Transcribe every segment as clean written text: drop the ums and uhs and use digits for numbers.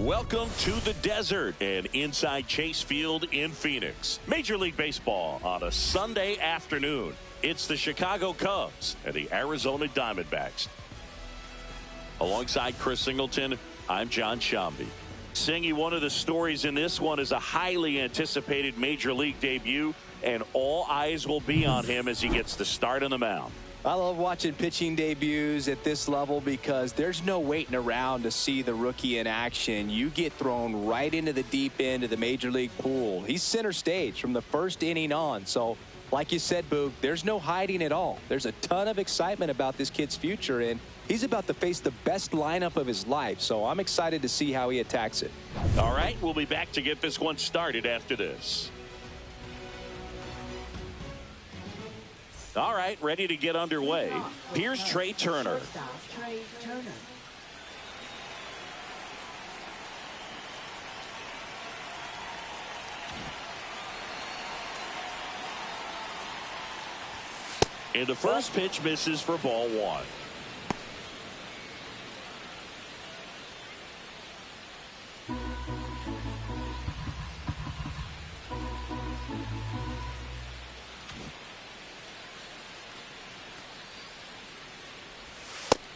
Welcome to the desert and inside Chase Field in Phoenix. Major League Baseball on a Sunday afternoon. It's the Chicago Cubs and the Arizona Diamondbacks. Alongside Chris Singleton, I'm John Shambi. Singy, one of the stories in this one is a highly anticipated Major League debut, and all eyes will be on him as he gets the start on the mound. I love watching pitching debuts at this level because there's no waiting around to see the rookie in action. You get thrown right into the deep end of the Major League pool. He's center stage from the first inning on. So, like you said, Boog, there's no hiding at all. There's a ton of excitement about this kid's future, and he's about to face the best lineup of his life. So I'm excited to see how he attacks it. All right, we'll be back to get this one started after this. All right, ready to get underway. Here's Trey Turner. And the first pitch misses for ball one.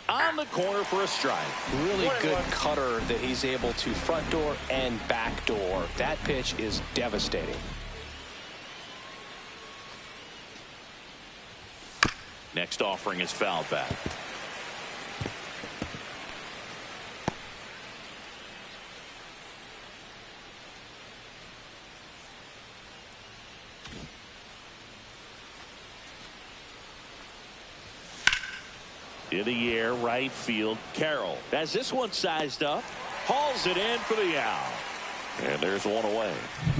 On the corner for a strike. Really good cutter that he's able to front door and back door. That pitch is devastating. Next offering is fouled back. In the air, right field, Carroll has this one sized up, hauls it in for the out. And there's one away.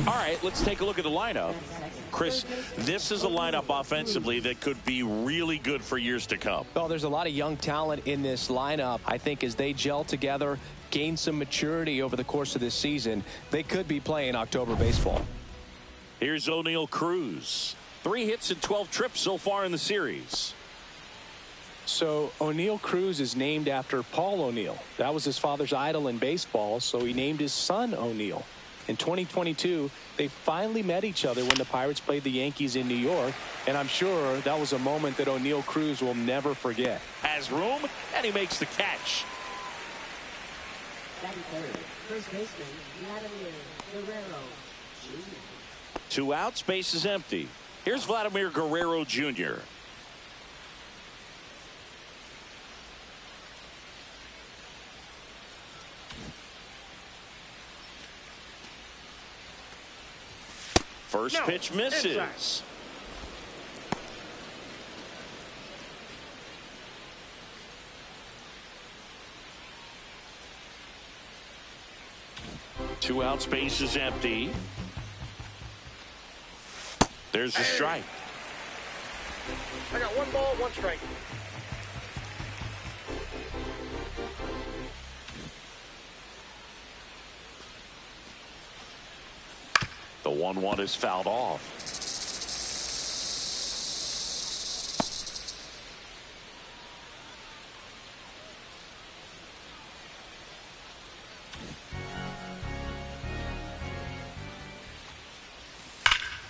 All right, let's take a look at the lineup. Chris, this is a lineup offensively that could be really good for years to come. Well, there's a lot of young talent in this lineup. I think as they gel together, gain some maturity over the course of this season, they could be playing October baseball. Here's O'Neal Cruz. 3 hits and 12 trips so far in the series. So O'Neal Cruz is named after Paul O'Neill. That was his father's idol in baseball, so he named his son O'Neal. In 2022, they finally met each other when the Pirates played the Yankees in New York, and I'm sure that was a moment that O'Neal Cruz will never forget. Has room, and he makes the catch. First baseman, Vladimir Guerrero Jr. 2 outs, base is empty. Here's Vladimir Guerrero Jr. First pitch misses. Two outs, base is empty. There's the strike. I got 1 ball, 1 strike. The 1-1 is fouled off.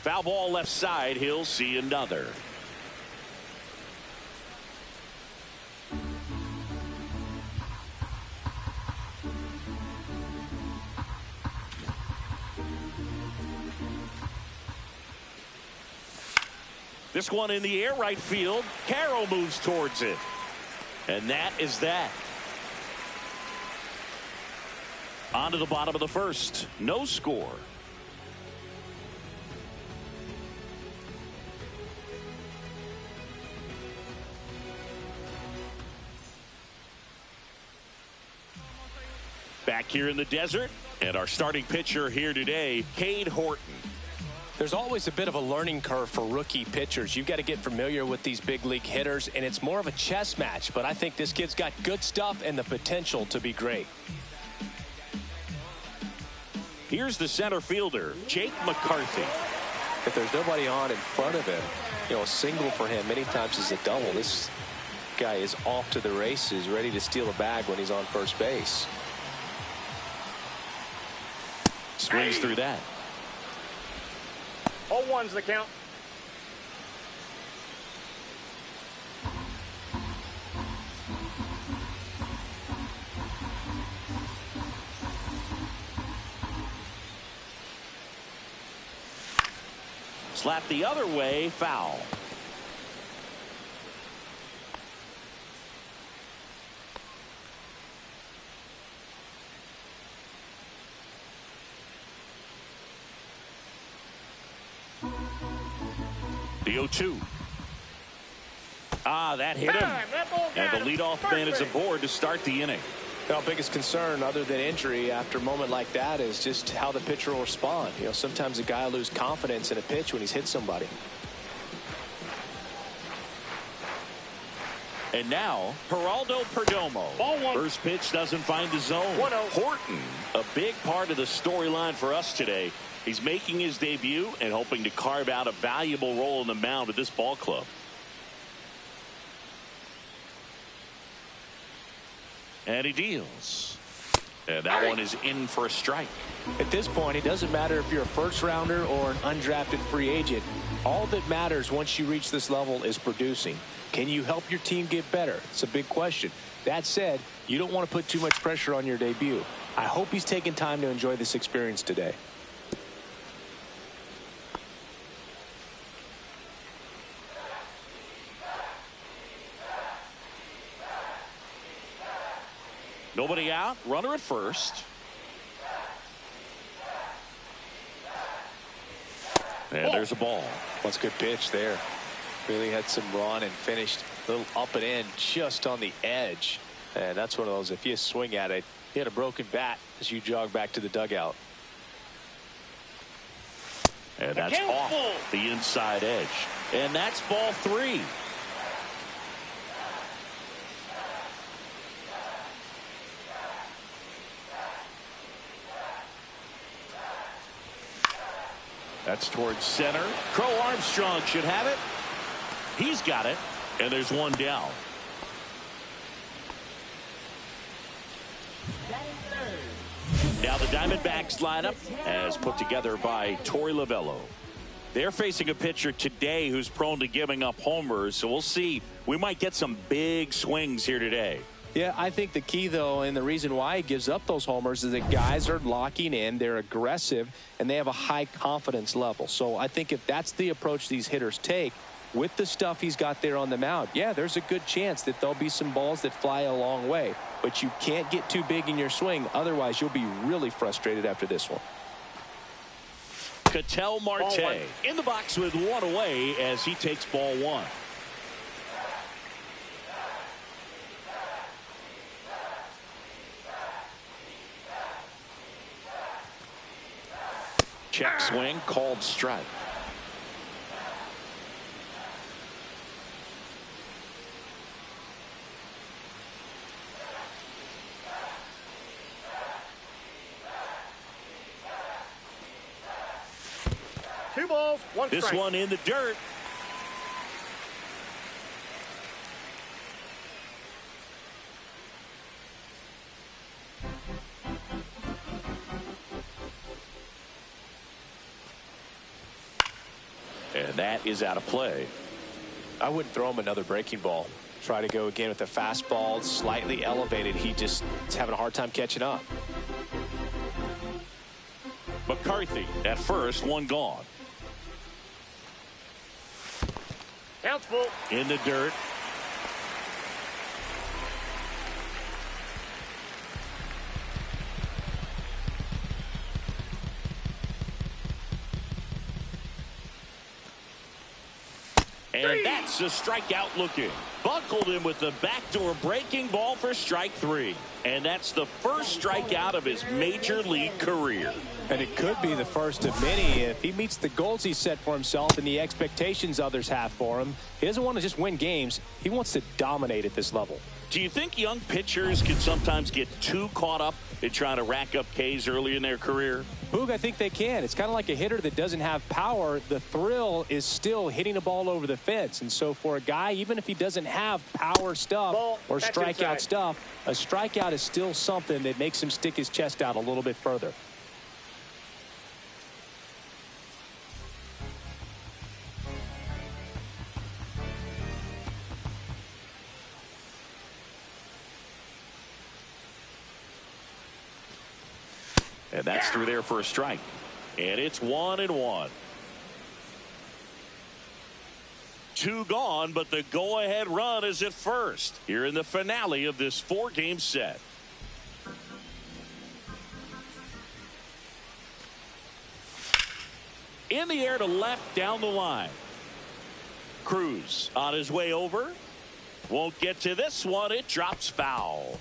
Foul ball left side. He'll see another. This one in the air, right field. Carroll moves towards it. And that is that. On to the bottom of the first. No score. Back here in the desert, and our starting pitcher here today, Cade Horton. There's always a bit of a learning curve for rookie pitchers. You've got to get familiar with these big league hitters, and it's more of a chess match. But I think this kid's got good stuff and the potential to be great. Here's the center fielder, Jake McCarthy. If there's nobody on in front of him, you know, a single for him many times is a double. This guy is off to the races, ready to steal a bag when he's on first base. Swings through that. All ones the count. Slap the other way, foul. The 0-2. That hit him. And the leadoff man is aboard to start the inning. Our biggest concern, other than injury, after a moment like that is just how the pitcher will respond. You know, sometimes a guy will lose confidence in a pitch when he's hit somebody. And now, Geraldo Perdomo. Ball one. First pitch doesn't find the zone. 1-0. Horton, a big part of the storyline for us today. He's making his debut and hoping to carve out a valuable role in the mound at this ball club. And he deals. And that one is in for a strike. At this point, it doesn't matter if you're a first rounder or an undrafted free agent. All that matters once you reach this level is producing. Can you help your team get better? It's a big question. That said, you don't want to put too much pressure on your debut. I hope he's taking time to enjoy this experience today. Nobody out. Runner at first. And there's a ball. That's a good pitch there. Really had some run and finished a little up and in just on the edge. And that's one of those, if you swing at it, you had a broken bat as you jog back to the dugout. And that's off the inside edge. And that's ball 3. That's towards center. Crow Armstrong should have it. He's got it. And there's one down. Now the Diamondbacks lineup as put together by Torey Lovello. They're facing a pitcher today who's prone to giving up homers. So we'll see. We might get some big swings here today. Yeah, I think the key, though, and the reason why he gives up those homers is that guys are locking in, they're aggressive, and they have a high confidence level. So I think if that's the approach these hitters take, with the stuff he's got there on the mound, yeah, there's a good chance that there'll be some balls that fly a long way. But you can't get too big in your swing, otherwise you'll be really frustrated after this one. Ketel Marte in the box with one away as he takes ball 1. Check swing, called strike. Two balls, one strike. This one in the dirt. And that is out of play. I wouldn't throw him another breaking ball. Try to go again with the fastball, slightly elevated. He just is having a hard time catching up. McCarthy at first, one gone. Counts full. In the dirt. And that's a strikeout looking. Buckled him with the backdoor breaking ball for strike 3. And that's the first strikeout of his major league career. And it could be the first of many if he meets the goals he set for himself and the expectations others have for him. He doesn't want to just win games. He wants to dominate at this level. Do you think young pitchers can sometimes get too caught up in trying to rack up Ks early in their career? Boog, I think they can. It's kind of like a hitter that doesn't have power. The thrill is still hitting a ball over the fence. And so for a guy, even if he doesn't have power stuff or strikeout stuff, a strikeout is still something that makes him stick his chest out a little bit further. And that's through there for a strike. And it's 1-1. 2 gone, but the go-ahead run is at first here in the finale of this 4-game set. In the air to left down the line. Cruz on his way over. Won't get to this one. It drops foul.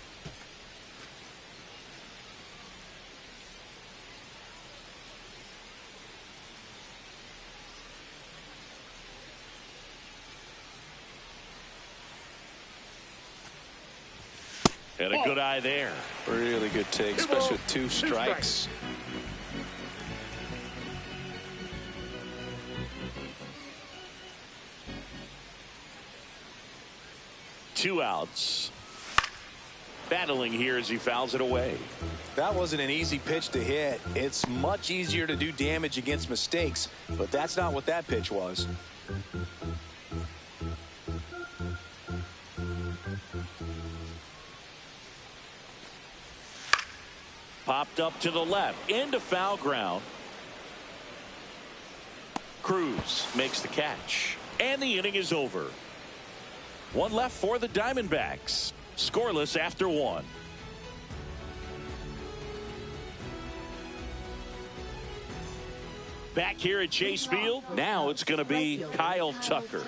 And a good eye there. Really good take, especially with 2 strikes. Two outs. Battling here as he fouls it away. That wasn't an easy pitch to hit. It's much easier to do damage against mistakes, but that's not what that pitch was. Popped up to the left into foul ground. Cruz makes the catch, and the inning is over. 1 left for the Diamondbacks. Scoreless after 1. Back here at Chase Field, now it's going to be Kyle Tucker.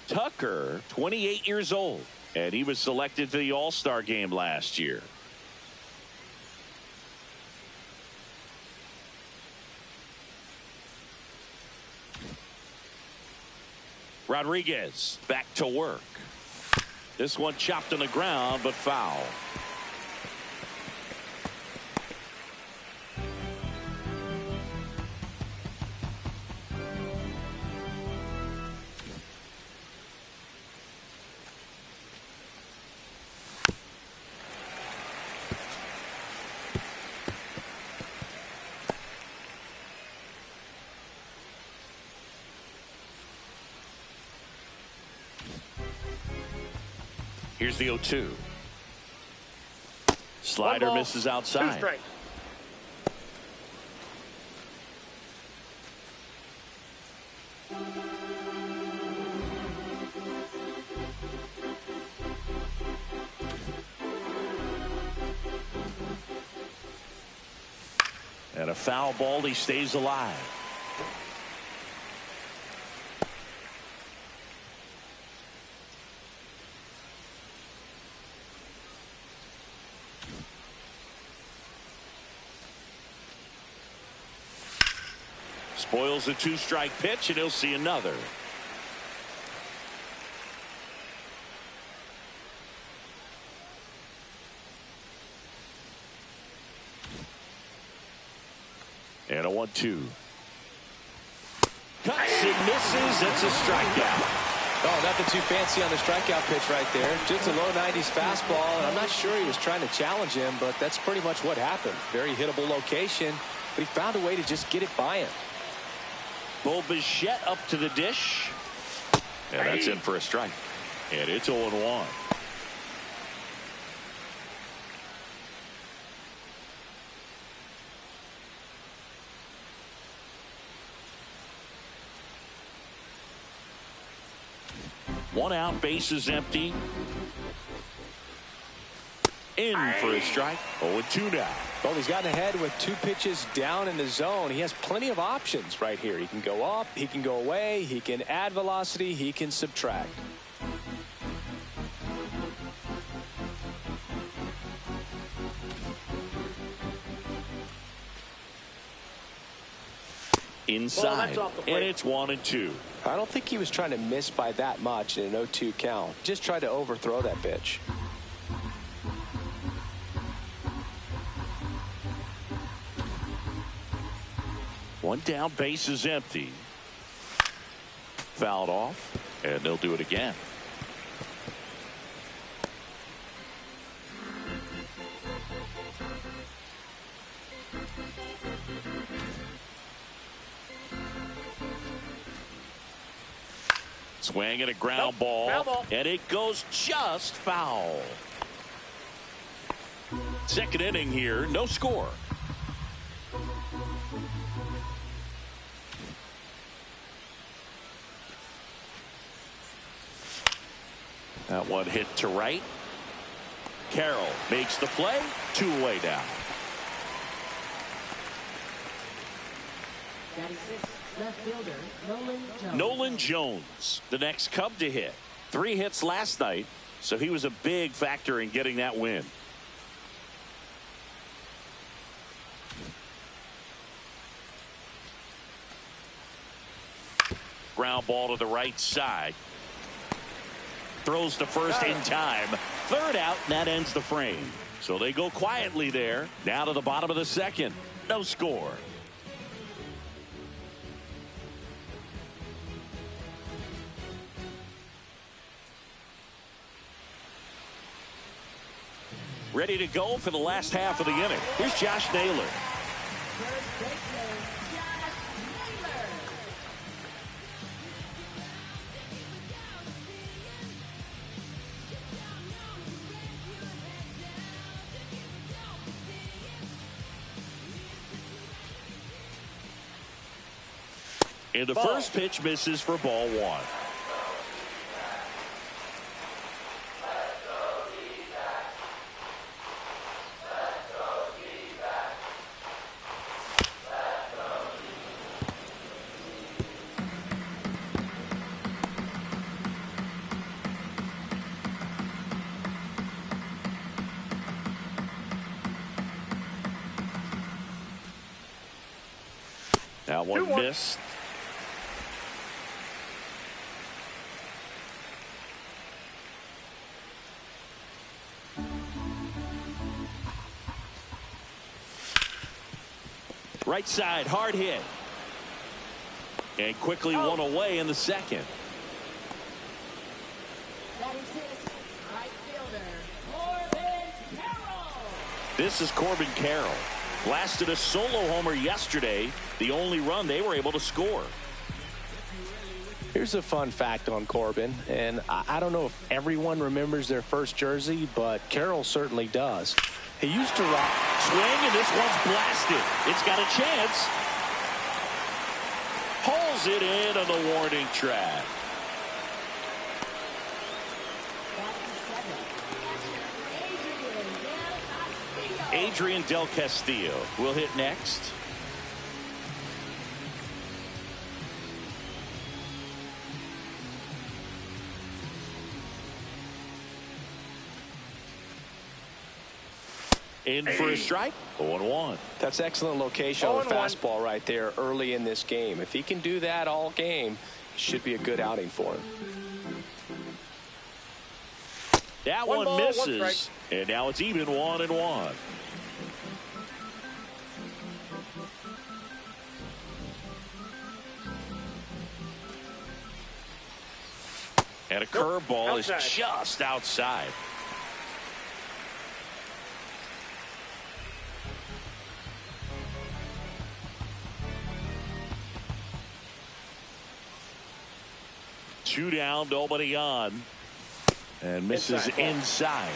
Tucker, 28 years old, and he was selected to the All-Star game last year. Rodriguez back to work. This one chopped on the ground, but foul. Here's the 0-2. Slider misses outside. 2 strikes. And a foul ball. He stays alive. Spoils a 2-strike pitch, and he'll see another. And a 1-2. Cuts and misses. That's a strikeout. Oh, nothing too fancy on the strikeout pitch right there. Just a low 90s fastball, and I'm not sure he was trying to challenge him, but that's pretty much what happened. Very hittable location, but he found a way to just get it by him. Bo Bichette up to the dish. And that's in for a strike. And it's 0-1. One out, bases empty. In for a strike. 0-2 now. Well, he's gotten ahead with 2 pitches down in the zone. He has plenty of options right here. He can go up, he can go away, he can add velocity, he can subtract. Inside, and it's 1-2. I don't think he was trying to miss by that much in an 0-2 count. Just tried to overthrow that pitch. One down, base is empty. Fouled off, and they'll do it again. Swing and a ground ball, and it goes just foul. Second inning here, no score. That one hit to right. Carroll makes the play. 2 away now. Left fielder, Nolan Jones, the next Cub to hit. 3 hits last night, so he was a big factor in getting that win. Ground ball to the right side. Throws to first in time. Third out, and that ends the frame. So they go quietly there. Now to the bottom of the second. No score. Ready to go for the last half of the inning. Here's Josh Naylor. And the first pitch misses for ball 1. That one missed. Right side, hard hit. And quickly one away in the second. That is his right fielder, Corbin Carroll. This is Corbin Carroll. Blasted a solo homer yesterday. The only run they were able to score. Here's a fun fact on Corbin, and I don't know if everyone remembers their first jersey, but Carroll certainly does. He used to rock. Swing, and this one's blasted. It's got a chance. Hauls it in on the warning track. Adrian Del Castillo will hit next. In for a strike. 0-1. That's excellent location on the fastball right there early in this game. If he can do that all game, it should be a good outing for him. That one misses, and now it's even 1-1. And a curveball is just outside. Two down, nobody on. And misses inside.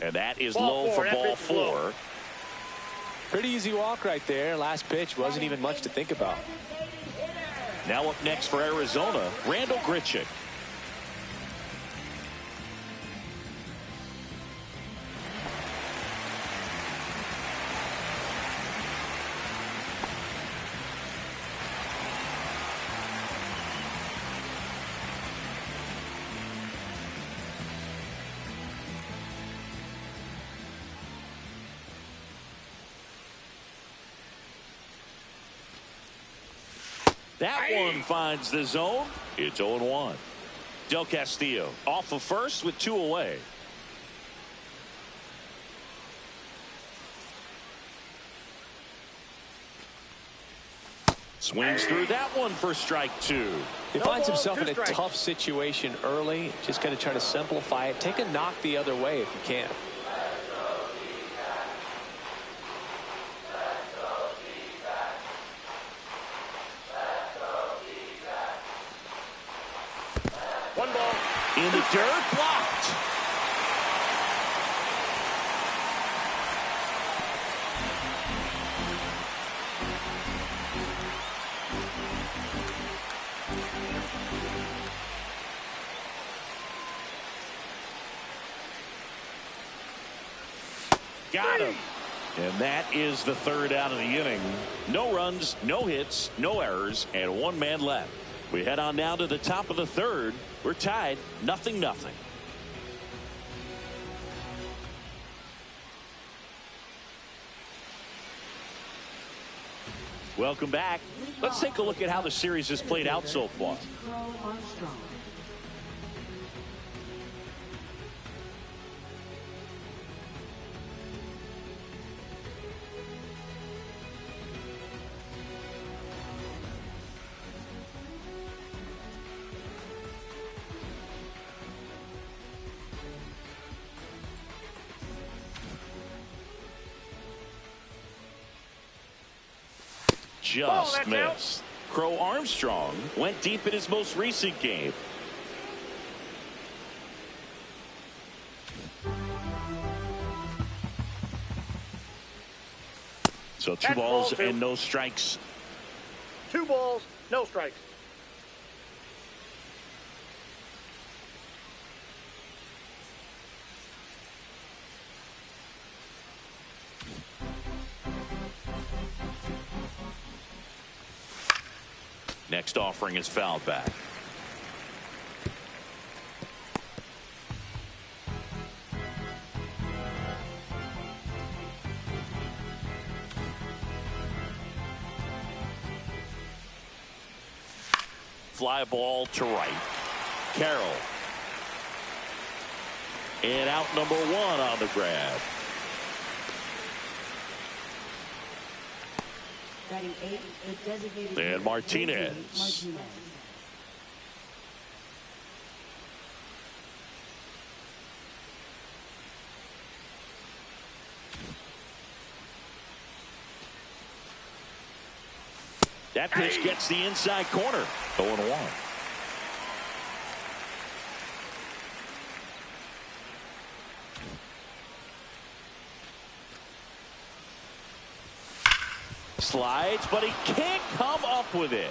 And that is low for ball 4. Pretty easy walk right there. Last pitch wasn't even much to think about. Now up next for Arizona, Randall Grichuk. That one finds the zone. It's 0-1. Del Castillo off of first with 2 away. Swings through that one for strike 2. He finds himself in a tough situation early. Just got to try to simplify it. Take a knock the other way if you can. In the dirt, blocked. Got him. And that is the third out of the inning. No runs, no hits, no errors, and one man left. We head on now to the top of the third. We're tied 0-0. Welcome back. Let's take a look at how the series has played out so far. Just missed. Crow Armstrong went deep in his most recent game. So two balls and no strikes. 2 balls, no strikes. Next offering is fouled back. Fly ball to right. Carroll. And out number 1 on the grab. And Martinez. That pitch gets the inside corner. 0-1. Slides, but he can't come up with it.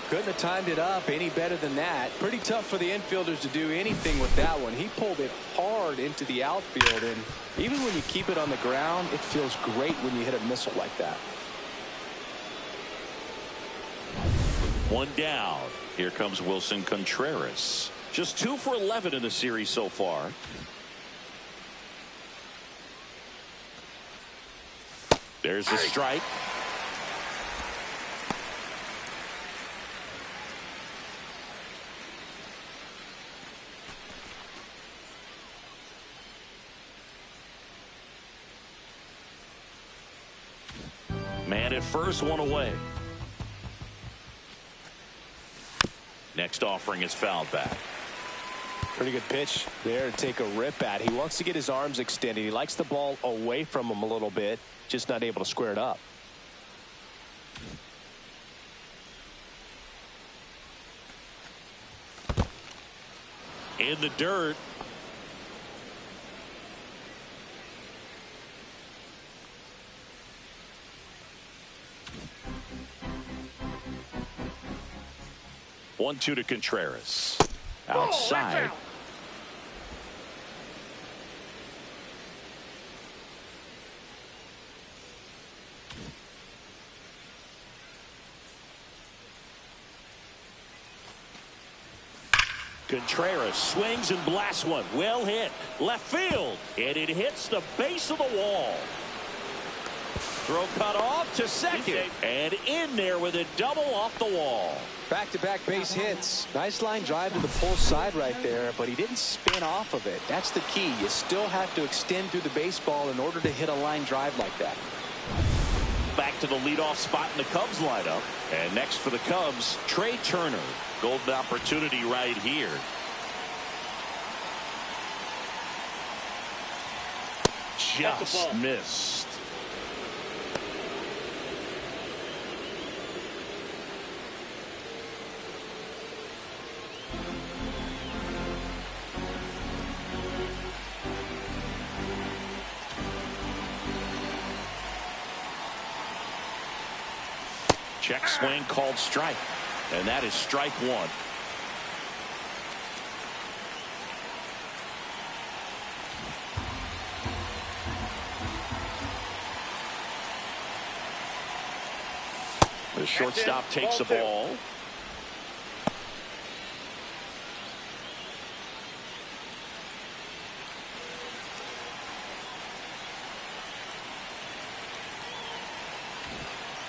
Couldn't have timed it up any better than that. Pretty tough for the infielders to do anything with that one. He pulled it hard into the outfield, and even when you keep it on the ground, it feels great when you hit a missile like that. 1 down. Here comes Wilson Contreras. Just 2 for 11 in the series so far. There's the strike. Man at first, 1 away. Next offering is fouled back. Pretty good pitch there to take a rip at. He wants to get his arms extended. He likes the ball away from him a little bit, just not able to square it up. In the dirt. One-two to Contreras. Outside. Contreras swings and blasts one. Well hit. Left field. And it hits the base of the wall. Throw cut off to second. And in there with a double off the wall. Back-to-back base hits. Nice line drive to the pull side right there, but he didn't spin off of it. That's the key. You still have to extend through the baseball in order to hit a line drive like that. Back to the leadoff spot in the Cubs lineup. And next for the Cubs, Trey Turner. Golden opportunity right here. Just missed. Check swing called strike. And that is strike one. The shortstop takes the ball.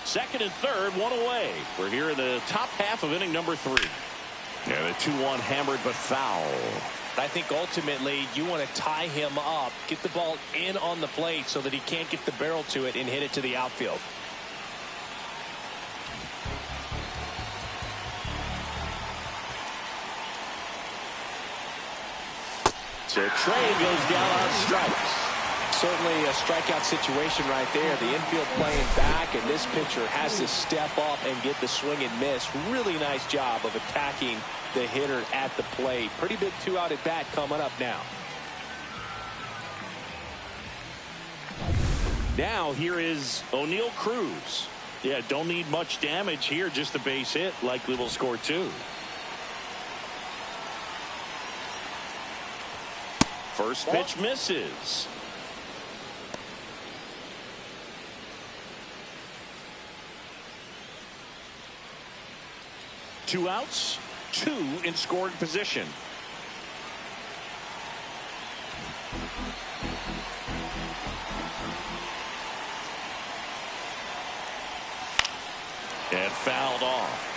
Second and third, one away. We're here in the top half of inning number 3. And a 2-1 hammered but foul. I think ultimately you want to tie him up, get the ball in on the plate so that he can't get the barrel to it and hit it to the outfield. So Trey goes down on strikes. Certainly a strikeout situation right there. The infield playing back, and this pitcher has to step up and get the swing and miss. Really nice job of attacking the hitter at the plate. Pretty big 2-out at bat coming up now. Now here is O'Neal Cruz. Yeah, don't need much damage here, just a base hit. Likely will score 2. First pitch misses. Two outs, 2 in scoring position. And fouled off.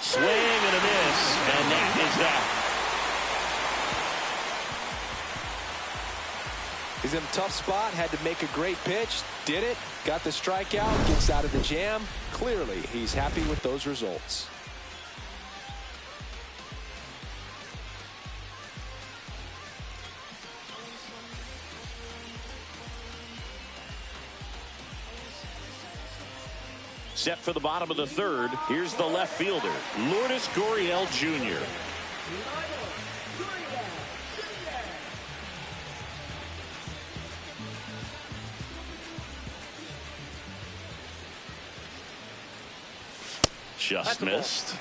Swing and a miss, and that is that. He's in a tough spot, had to make a great pitch, did it, got the strikeout, gets out of the jam. Clearly, he's happy with those results. Set for the bottom of the third. Here's the left fielder, Lourdes Gurriel Jr. Just missed.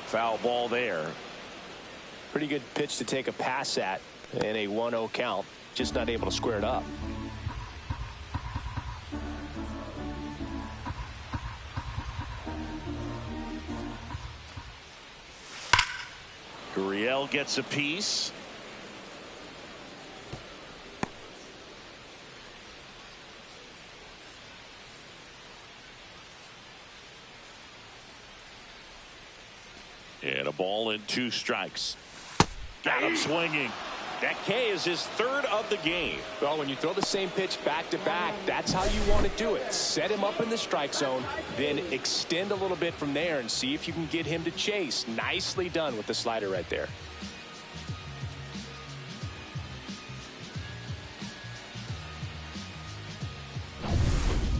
Foul ball there. Pretty good pitch to take a pass at in a 1-0 count. Just not able to square it up. Gurriel gets a piece. And a ball and 2 strikes. Got him swinging. That K is his 3rd of the game. Well, when you throw the same pitch back to back, that's how you want to do it. Set him up in the strike zone, then extend a little bit from there and see if you can get him to chase. Nicely done with the slider right there.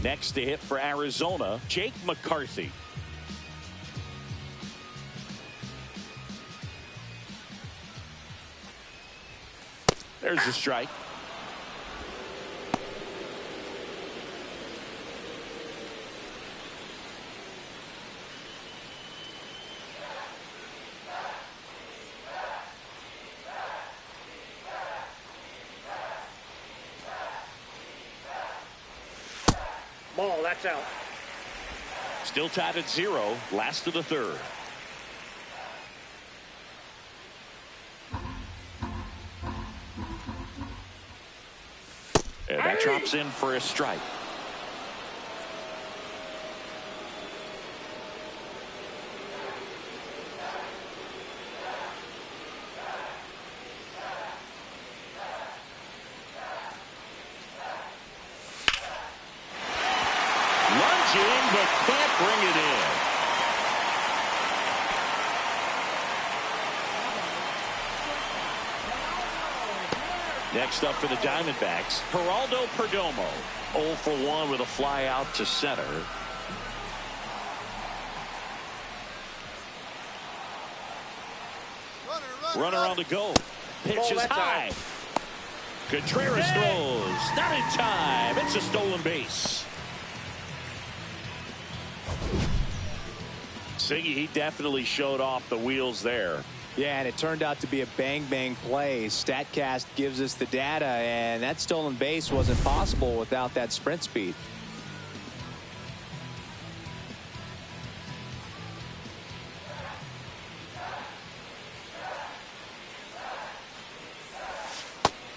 Next to hit for Arizona, Jake McCarthy. There's the strike. Ball, that's out. Still tied at 0, last of the third. And that drops in for a strike. pitching, but can't bring it in. Next up for the Diamondbacks, Geraldo Perdomo. 0 for 1 with a fly out to center. Runner on the go. Pitch is high. Contreras throws. Not in time. It's a stolen base. Siggy, he definitely showed off the wheels there. Yeah, and it turned out to be a bang-bang play. StatCast gives us the data, and that stolen base wasn't possible without that sprint speed.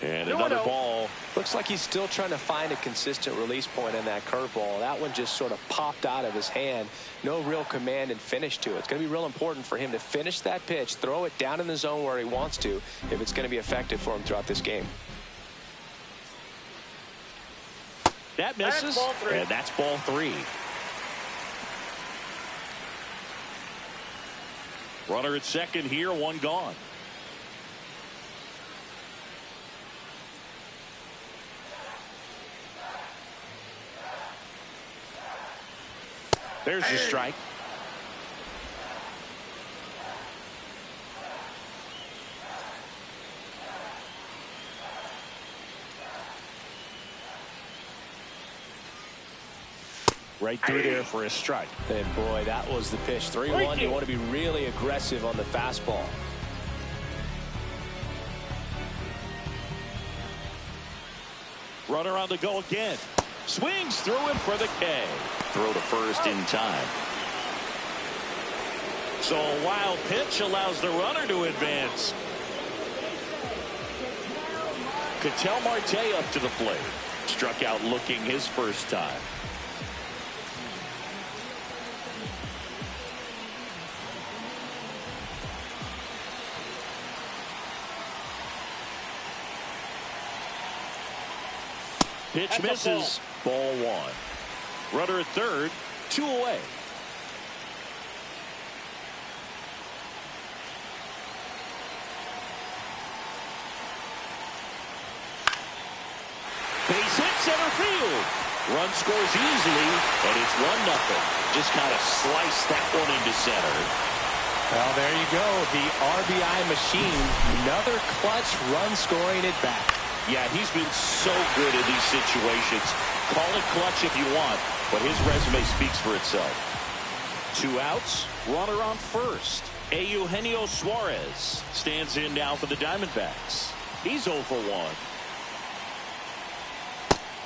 And another ball. Looks like he's still trying to find a consistent release point on that curveball. That one just sort of popped out of his hand. No real command and finish to it. It's going to be real important for him to finish that pitch, throw it down in the zone where he wants to, if it's going to be effective for him throughout this game. That misses, and that's ball 3. Runner at second here, 1 gone. There's the strike. Right through there for a strike. And boy, that was the pitch. 3-1. You want to be really aggressive on the fastball. Runner on the go again. Swings through it for the K. Throw to first in time. So a wild pitch allows the runner to advance. Ketel Marte up to the plate. Struck out looking his first time. Pitch misses. Ball 1. Runner at third. 2 away. Base hit center field. Run scores easily, and it's 1-0. Just kind of slice that one into center. Well, there you go. The RBI machine. Another clutch run scoring at bat. Yeah, he's been so good in these situations. Call it clutch if you want, but his resume speaks for itself. 2 outs, runner on first. Eugenio Suarez stands in now for the Diamondbacks. He's 0 for 1.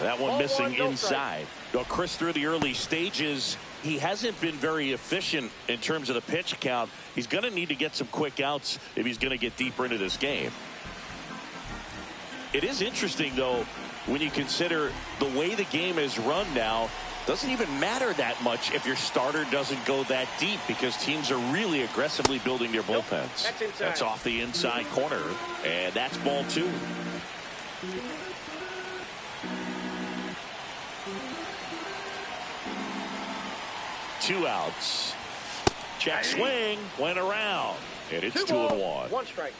That one missing inside. Though Chris, through the early stages, he hasn't been very efficient in terms of the pitch count. He's going to need to get some quick outs if he's going to get deeper into this game. It is interesting, though, when you consider the way the game is run now. Doesn't even matter that much if your starter doesn't go that deep, because teams are really aggressively building their bullpens. That's off the inside corner, and that's ball 2. Two outs. Check swing, went around, and it's 2-1. 1 strike.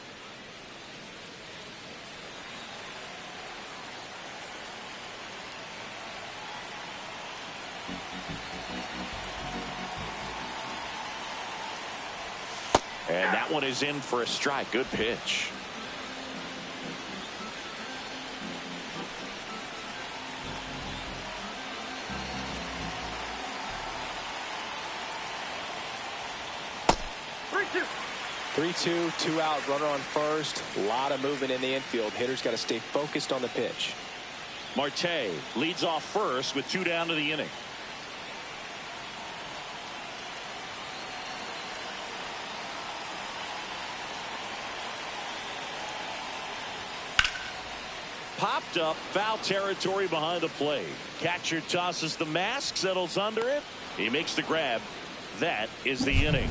And that one is in for a strike. Good pitch. Three-two, 2 out, runner on first. A lot of movement in the infield. Hitter's got to stay focused on the pitch. Marte leads off first with 2 down to the inning. Popped up, foul territory behind the plate. Catcher tosses the mask, settles under it. He makes the grab. That is the inning.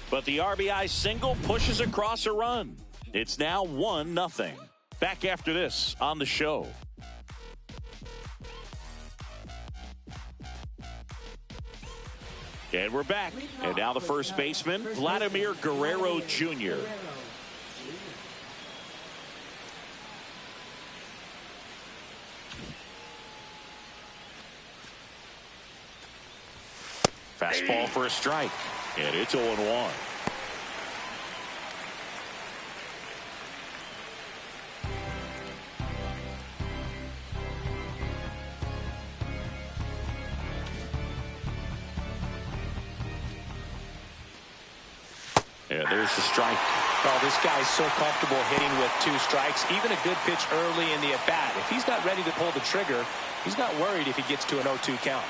But the RBI single pushes across a run. It's now 1-0. Back after this on the show. And we're back. And now the first baseman, Vladimir Guerrero Jr. Fastball for a strike. And it's 0-1. And there's the strike. Well, this guy's so comfortable hitting with 2 strikes. Even a good pitch early in the at-bat. If he's not ready to pull the trigger, he's not worried if he gets to an 0-2 count.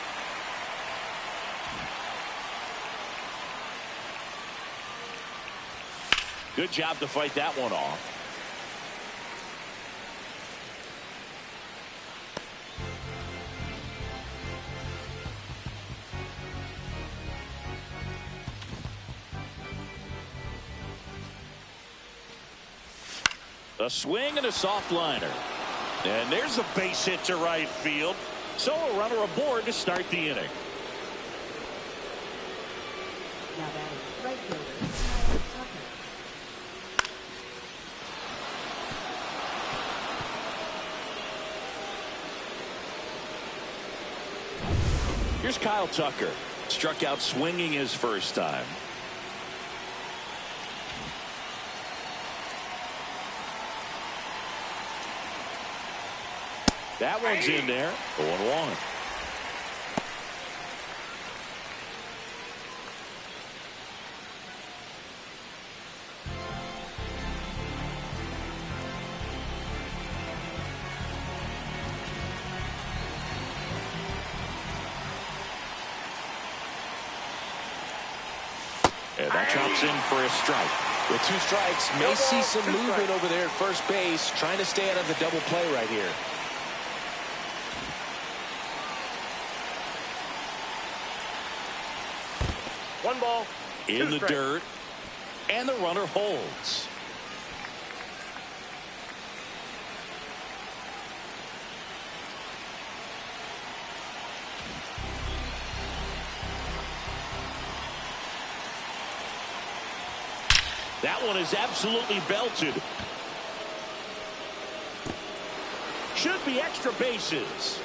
Good job to fight that one off. A swing and a soft liner. And there's a base hit to right field. So a runner aboard to start the inning. Now batting right fielder. Here's Kyle Tucker. Struck out swinging his first time. That one's in there. 0-1. And that drops in for a strike. With 2 strikes, may see some movement over there at first base, trying to stay out of the double play right here. One ball. In the dirt. And the runner holds. That one is absolutely belted. Should be extra bases.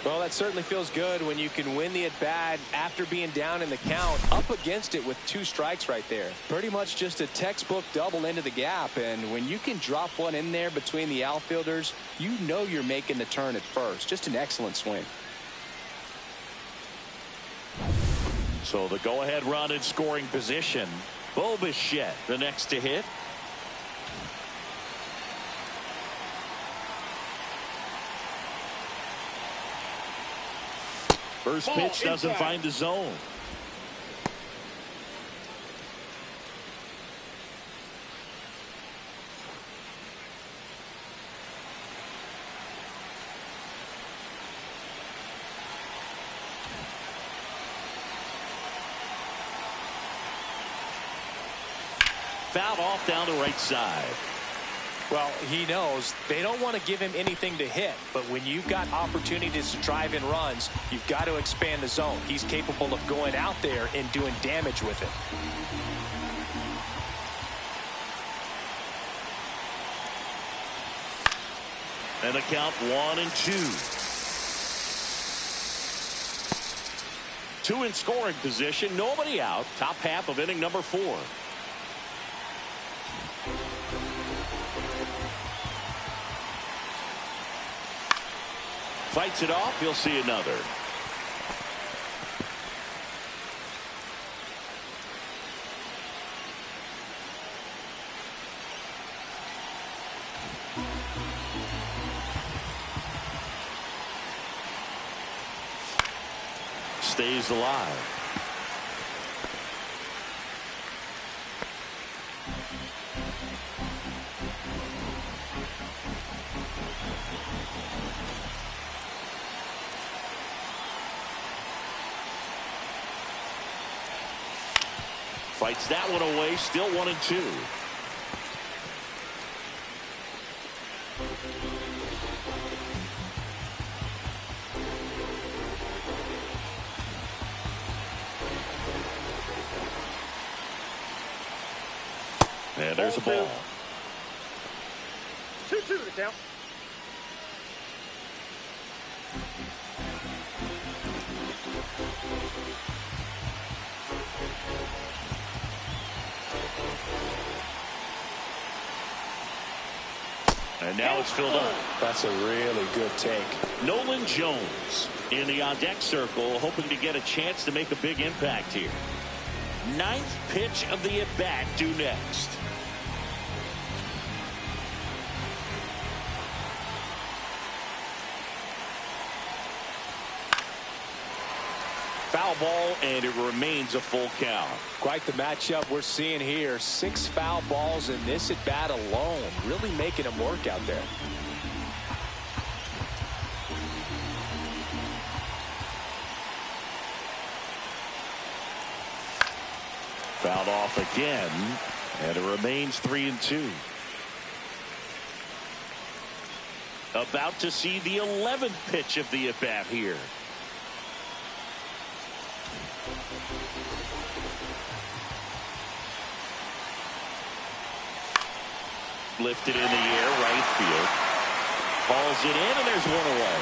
Well, that certainly feels good when you can win the at-bat after being down in the count, up against it with 2 strikes right there. Pretty much just a textbook double into the gap, and when you can drop one in there between the outfielders, you know you're making the turn at first. Just an excellent swing. So the go-ahead run in scoring position. Bo Bichette, the next to hit. First pitch doesn't find the zone. Fouled off down the right side. Well, he knows they don't want to give him anything to hit, but when you've got opportunities to drive in runs, you've got to expand the zone. He's capable of going out there and doing damage with it. And the count 1-2. 2 in scoring position, nobody out. Top half of inning number 4. Fights it off. He'll see another. Stays alive. Fights that one away. Still 1-2. And there's a ball. 2-2 to count. And now it's filled up. That's a really good take. Nolan Jones in the on-deck circle, hoping to get a chance to make a big impact here. Ninth pitch of the at-bat due next. Foul ball, and it remains a full count. Quite the matchup we're seeing here. 6 foul balls in this at bat alone, really making him work out there. Fouled off again, and it remains 3-2. About to see the 11th pitch of the at bat here. Lifted in the air, right field. Hauls it in, and there's one away.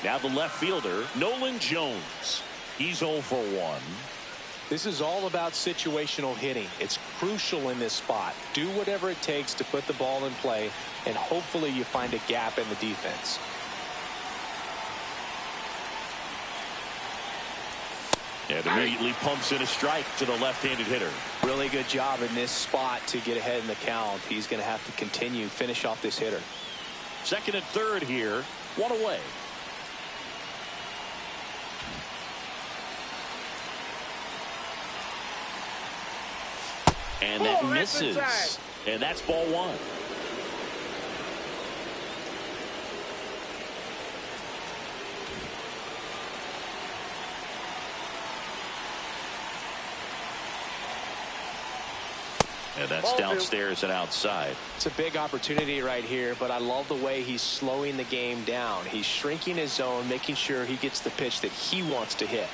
Now the left fielder, Nolan Jones. He's 0 for 1. This is all about situational hitting. It's crucial in this spot. Do whatever it takes to put the ball in play, and hopefully you find a gap in the defense. And immediately pumps in a strike to the left-handed hitter. Really good job in this spot to get ahead in the count. He's going to have to continue, finish off this hitter. Second and third here, one away. And that misses. And that's ball 1. And that's downstairs and outside. It's a big opportunity right here, but I love the way he's slowing the game down. He's shrinking his zone, making sure he gets the pitch that he wants to hit.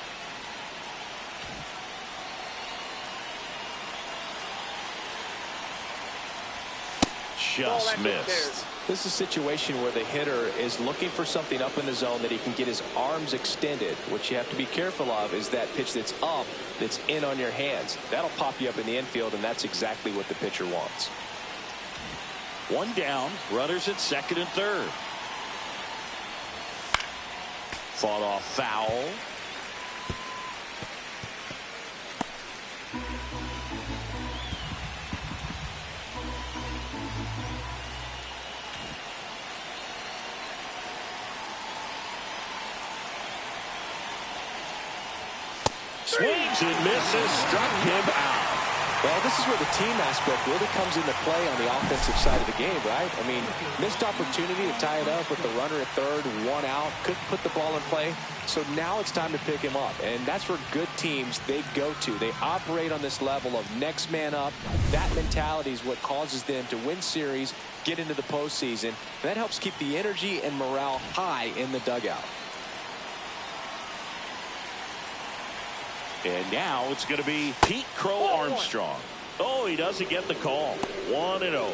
Just missed. This is a situation where the hitter is looking for something up in the zone that he can get his arms extended. What you have to be careful of is that pitch that's up, that's in on your hands. That'll pop you up in the infield, and that's exactly what the pitcher wants. One down, runners at second and third. Fought off foul. Swings and misses, struck him out. Well, this is where the team aspect really comes into play on the offensive side of the game, right? I mean, missed opportunity to tie it up with the runner at third, one out, couldn't put the ball in play. So now it's time to pick him up, and that's where good teams, they go to. They operate on this level of next man up. That mentality is what causes them to win series, get into the postseason, and that helps keep the energy and morale high in the dugout. And now it's going to be Pete Crow Armstrong. Oh, he doesn't get the call. 1-0.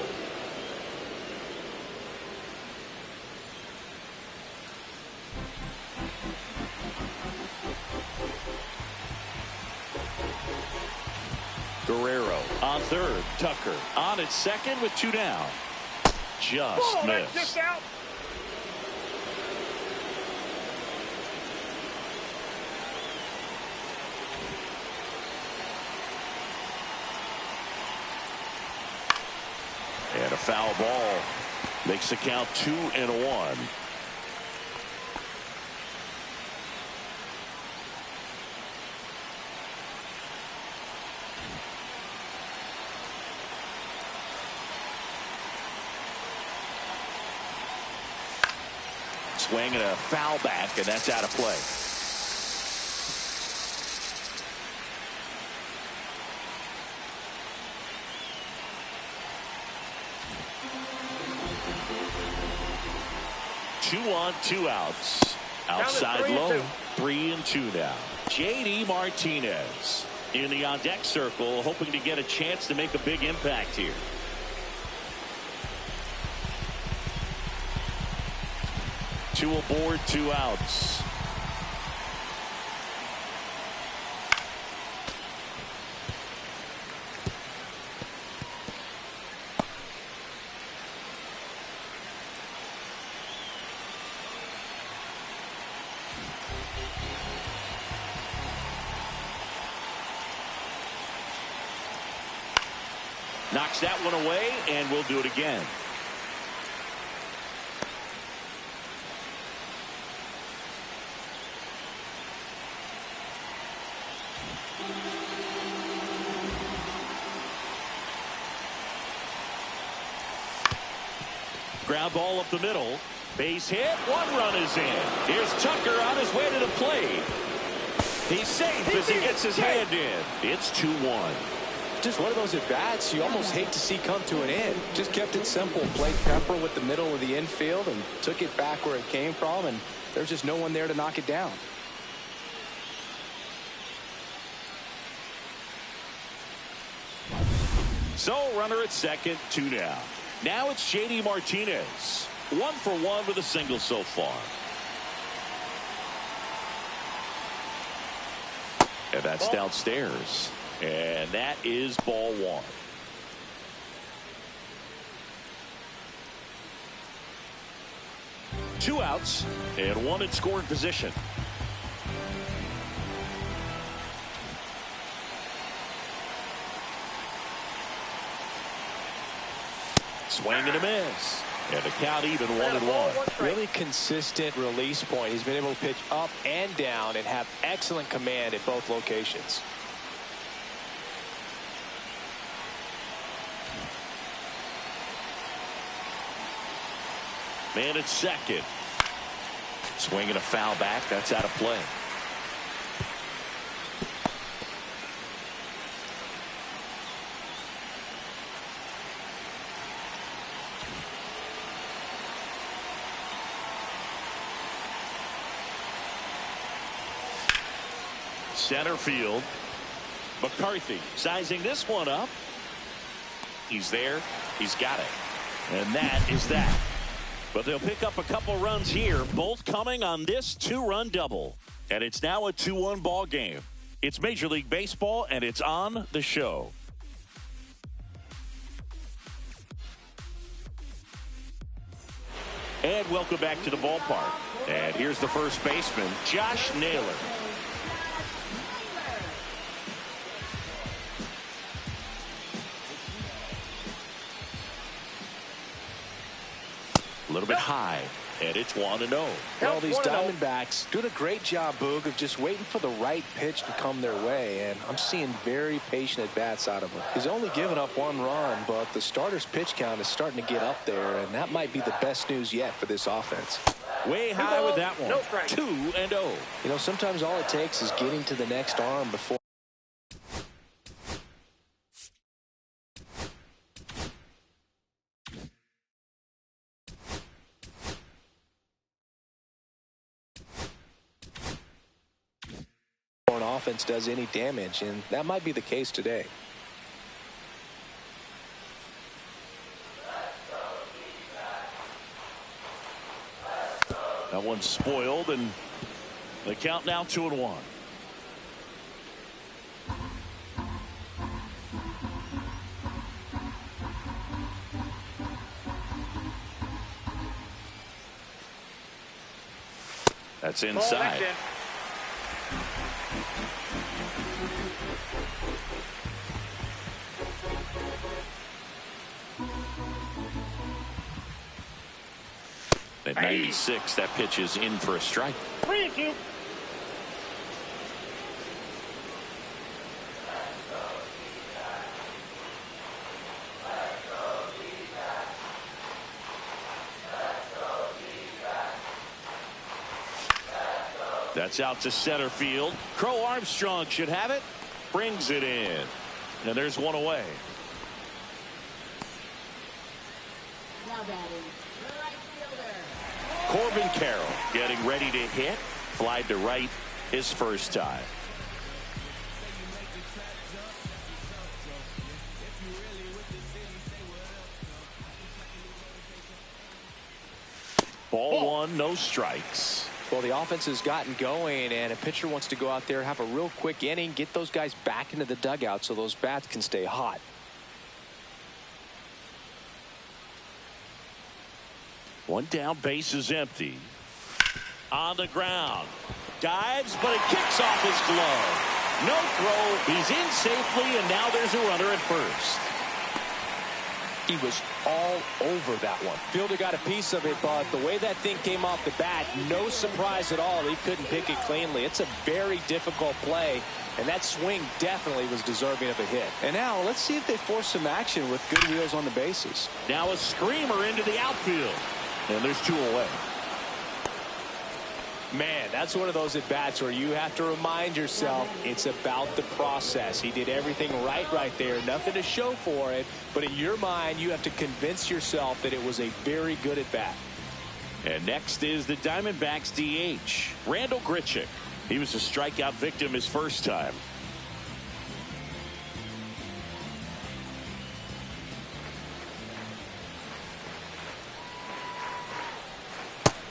Guerrero on third. Tucker on at second with 2 down. Just missed. Just out. And a foul ball makes the count 2-1. Swing and a foul back, and that's out of play. 2 on, 2 outs. Outside low, 3-2 now. J.D. Martinez in the on-deck circle, hoping to get a chance to make a big impact here. Two aboard, 2 outs. Knocks that one away, and we'll do it again. Ground ball up the middle. Base hit. 1 run is in. Here's Tucker on his way to the plate. He's safe as he gets his hand in. It's 2-1. Just one of those at-bats you almost hate to see come to an end. Just kept it simple. Played Pepper with the middle of the infield and took it back where it came from, and there's just no one there to knock it down. So runner at second, 2 down. Now it's J.D. Martinez. 1 for 1 with a single so far. And that's downstairs. And that is ball 1. Two outs and 1 in scoring position. Swing and a miss. And the count even 1-1. Really consistent release point. He's been able to pitch up and down and have excellent command at both locations. Man at second. Swinging a foul back. That's out of play. Center field. McCarthy sizing this one up. He's there. He's got it. And that is that. But they'll pick up a couple runs here, both coming on this 2-run double. And it's now a 2-1 ball game. It's Major League Baseball, and it's on the show. And welcome back to the ballpark. And here's the first baseman, Josh Naylor. A little bit high, and it's 1-0. Well, these Diamondbacks doing a great job, Boog, of just waiting for the right pitch to come their way, and I'm seeing very patient at-bats out of him. He's only given up 1 run, but the starter's pitch count is starting to get up there, and that might be the best news yet for this offense. Way high with that one. 2-0. You know, sometimes all it takes is getting to the next arm before. An offense does any damage, and that might be the case today. That one's spoiled, and the count now 2-1. That's inside. At 96, that pitch is in for a strike. 3-2. That's out to center field. Crow Armstrong should have it. Brings it in. And there's one away. Now batting, the right fielder, Corbin Carroll getting ready to hit. Flied to right his first time. Ball one, no strikes. Well, the offense has gotten going, and a pitcher wants to go out there, have a real quick inning, get those guys back into the dugout so those bats can stay hot. One down, base is empty. On the ground. Dives, but it kicks off his glove. No throw. He's in safely, and now there's a runner at first. He was all over that one. Fielder got a piece of it, but the way that thing came off the bat, no surprise at all. He couldn't pick it cleanly. It's a very difficult play, and that swing definitely was deserving of a hit. And now let's see if they force some action with good wheels on the bases. Now a screamer into the outfield, and there's two away. Man, that's one of those at-bats where you have to remind yourself it's about the process. He did everything right there. Nothing to show for it. But in your mind, you have to convince yourself that it was a very good at-bat. And next is the Diamondbacks DH, Randall Grichuk. He was a strikeout victim his first time.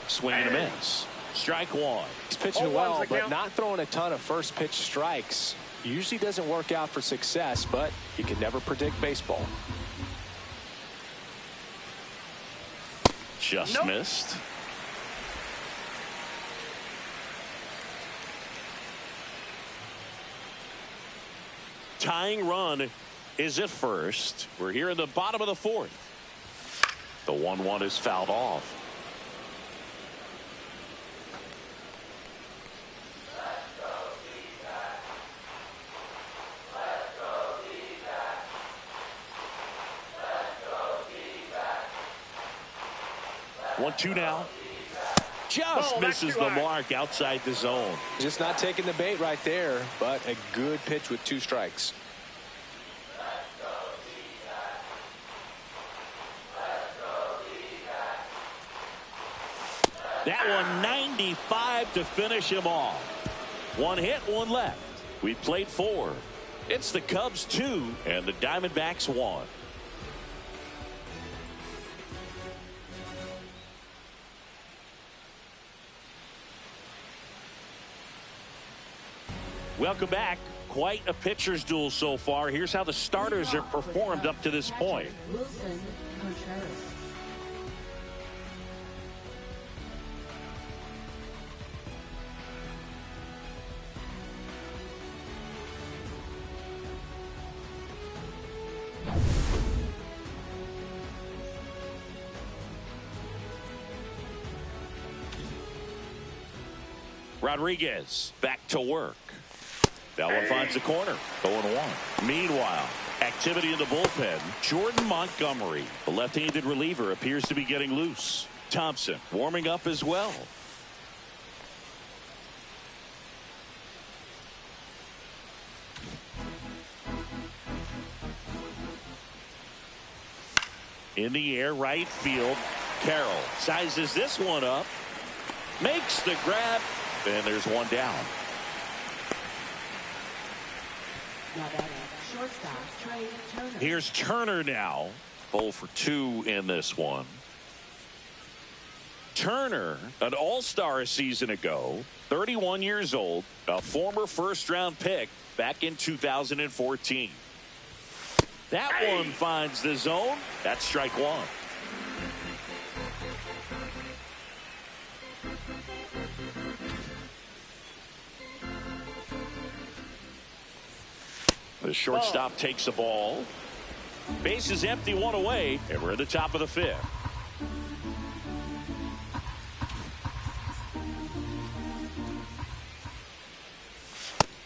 Swing and a miss. Strike one. He's pitching well, but not throwing a ton of first pitch strikes. Usually doesn't work out for success, but you can never predict baseball. Just missed. Tying run is at first. We're here in the bottom of the fourth. The 1-1 is fouled off. One-two now. Just misses the mark outside the zone. Just not taking the bait right there, but a good pitch with two strikes. That one 95 to finish him off. One hit, one left. We played four. It's the Cubs 2 and the Diamondbacks 1. Welcome back. Quite a pitcher's duel so far. Here's how the starters have performed up to this point. Wilson Contreras. Rodriguez back to work. That one finds the corner. 0-1. Meanwhile, activity in the bullpen. Jordan Montgomery, the left-handed reliever, appears to be getting loose. Thompson warming up as well. In the air, right field. Carroll sizes this one up. Makes the grab. And there's one down. Here's Turner now. 0 for 2 in this one. Turner, an all-star a season ago, 31 years old, a former first-round pick back in 2014. That one finds the zone. That's strike one. The shortstop takes the ball. Base is empty, one away, and we're at the top of the fifth.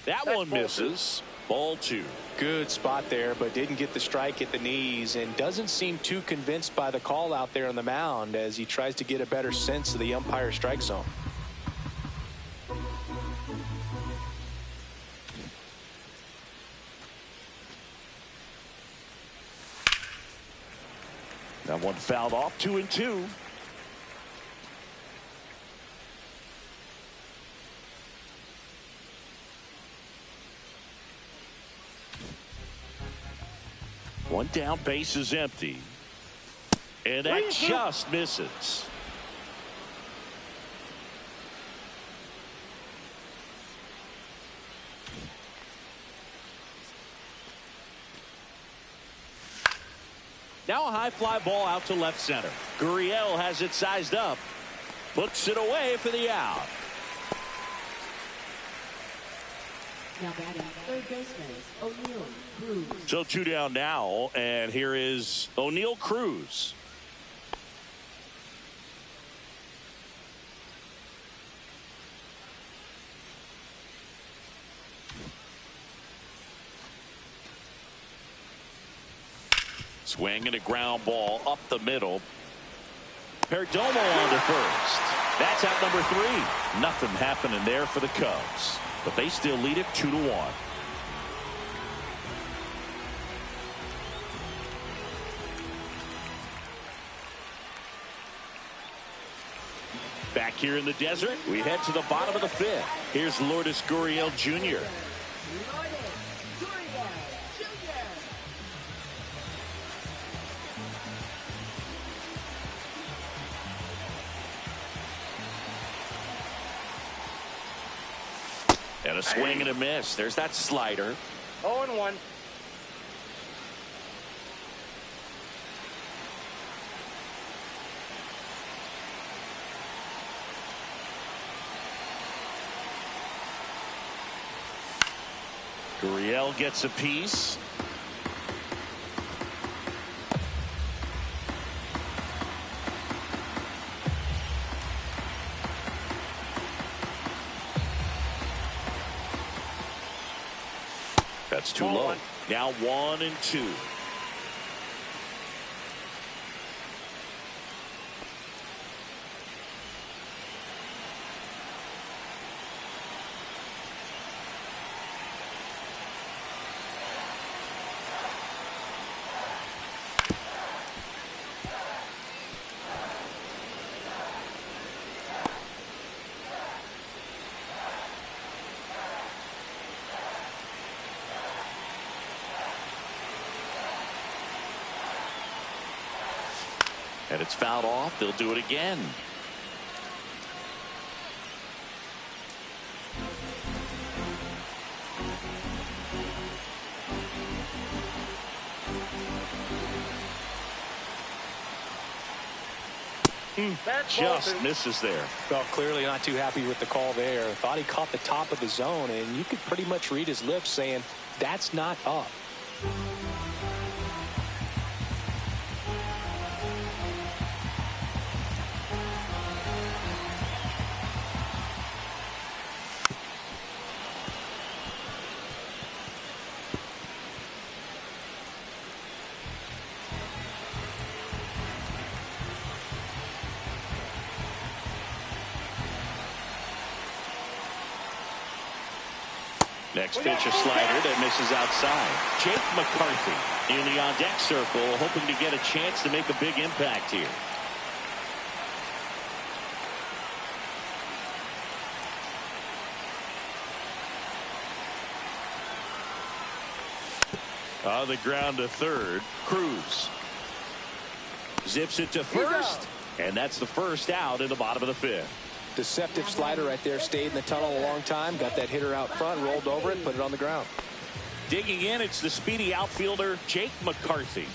That one misses. Ball two. Good spot there, but didn't get the strike at the knees and doesn't seem too convinced by the call out there on the mound as he tries to get a better sense of the umpire's strike zone. That one fouled off. 2-2. One down, base is empty. And that just misses. Now a high fly ball out to left center. Gurriel has it sized up. Puts it away for the out. Now batting third baseman, O'Neill Cruz. So 2 down now, and here is O'Neill Cruz. Swing and a ground ball up the middle. Perdomo on to first. That's out number 3. Nothing happening there for the Cubs, but they still lead it 2-1. Back here in the desert, we head to the bottom of the 5th. Here's Lourdes Gurriel Jr. And a swing and a miss. There's that slider. 0-1. Gurriel gets a piece. That's too low. Now 1-2. And it's fouled off. They'll do it again. Just misses there. Well, clearly not too happy with the call there. Thought he caught the top of the zone, and you could pretty much read his lips saying, that's not up. Next pitch, a slider that misses outside. Jake McCarthy in the on-deck circle, hoping to get a chance to make a big impact here. On the ground to third, Cruz zips it to first, and that's the first out in the bottom of the 5th. Deceptive slider right there. Stayed in the tunnel a long time. Got that hitter out front. Rolled over it. Put it on the ground. Digging in, it's the speedy outfielder, Jake McCarthy.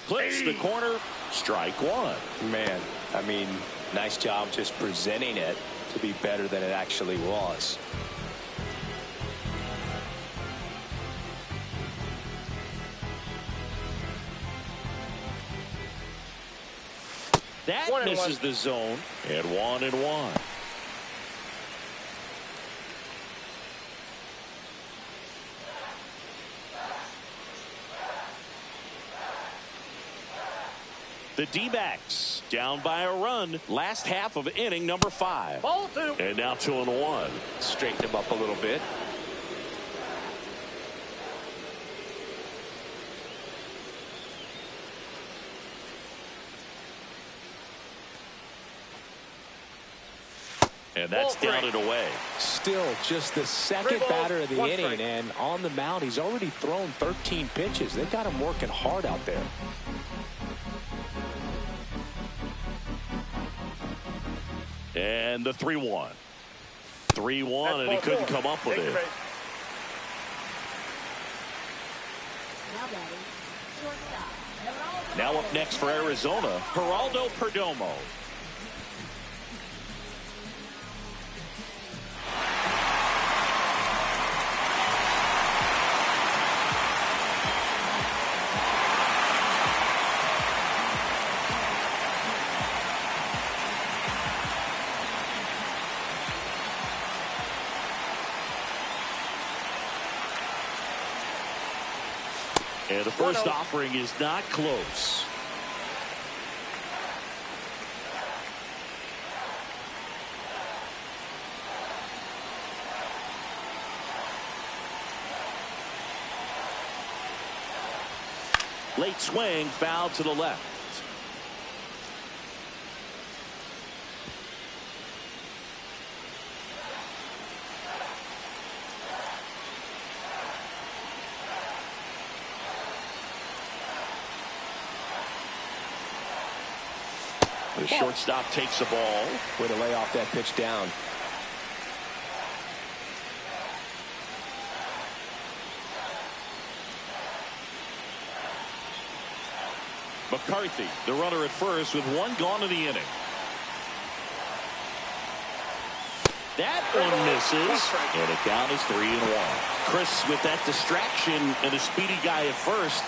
Clips the corner. Strike 1. Man, I mean, nice job just presenting it to be better than it actually was. That misses the zone. And 1-1. The D-backs down by a run. Last half of inning number 5. Ball 2. And now 2-1. Straighten him up a little bit. And that's Ball down three. and away. Still just the second 3 balls, batter of the 1 inning, strike. and on the mound, he's already thrown 13 pitches. They've got him working hard out there. And the 3-1. 3-1, and he couldn't come up with it. Now batting, shortstop. Geraldo Now up next for Arizona, Geraldo Perdomo. And the first offering is not close. Late swing, foul to the left. The shortstop takes the ball. Way to lay off that pitch down. McCarthy, the runner at first, with 1 gone in the inning. That one misses, and the count is 3-1. Chris, with that distraction and a speedy guy at first,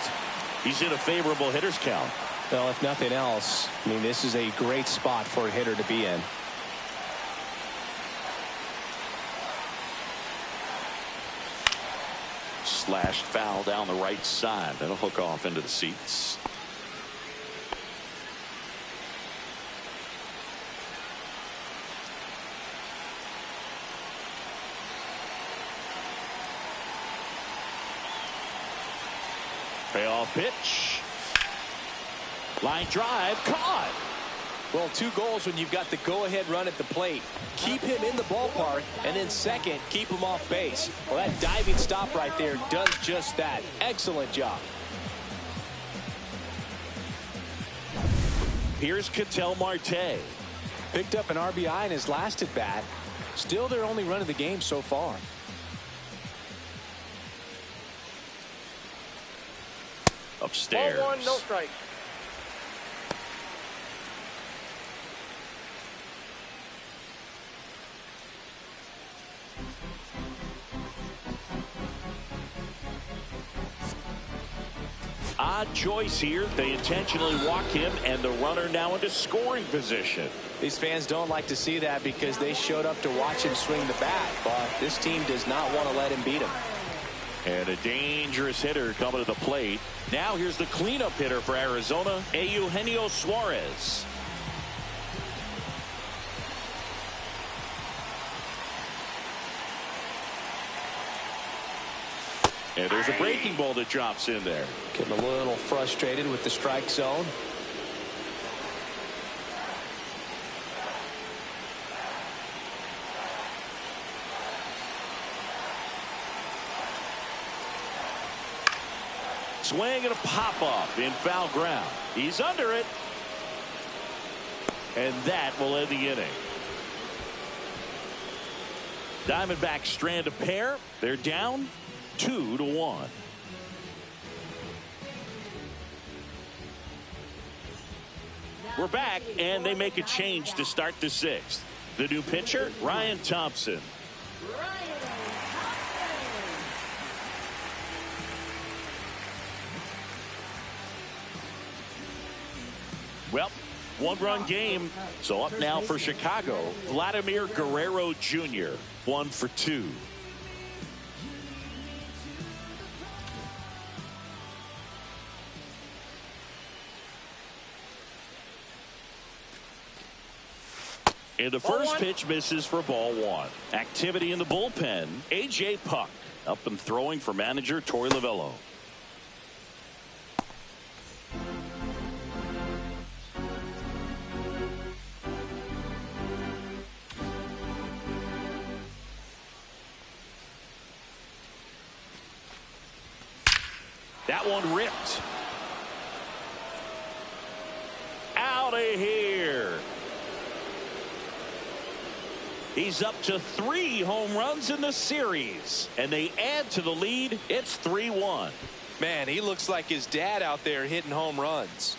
he's in a favorable hitter's count. Well, if nothing else, I mean, this is a great spot for a hitter to be in. Slashed foul down the right side. That'll hook off into the seats. Payoff pitch. Line drive, caught. Well, 2 goals when you've got the go-ahead run at the plate. Keep him in the ballpark, and then second, keep him off base. Well, that diving stop right there does just that. Excellent job. Here's Ketel Marte. Picked up an RBI in his last at bat. Still their only run of the game so far. Upstairs. Ball 1, no strike. Odd choice here. They intentionally walk him, and the runner now into scoring position. These fans don't like to see that because they showed up to watch him swing the bat, but this team does not want to let him beat him. And a dangerous hitter coming to the plate. Now here's the cleanup hitter for Arizona, Eugenio Suarez. And there's a breaking ball that drops in there. Getting a little frustrated with the strike zone. Swing and a pop-up in foul ground. He's under it. And that will end the inning. Diamondbacks strand a pair. They're down 2-1. We're back, and they make a change to start the 6th. The new pitcher, Ryan Thompson. Well, 1-run game. So up now for Chicago, Vladimir Guerrero Jr. 1 for 2. And the first pitch misses for ball 1. Activity in the bullpen. A.J. Puck up and throwing for manager Torey Lovullo. That one ripped. Out of here. He's up to 3 home runs in the series, and they add to the lead. It's 3-1. Man, he looks like his dad out there hitting home runs.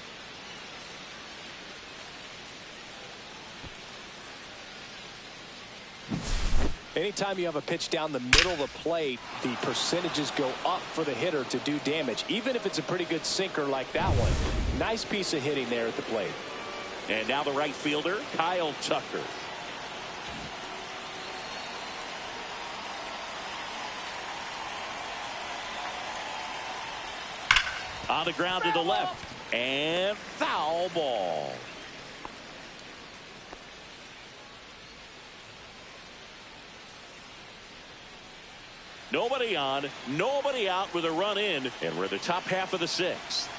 Anytime you have a pitch down the middle of the plate, the percentages go up for the hitter to do damage, even if it's a pretty good sinker like that one. Nice piece of hitting there at the plate. And now the right fielder, Kyle Tucker. On the ground to the left. And foul ball. Nobody on, nobody out with a run in, and we're the top half of the 6th.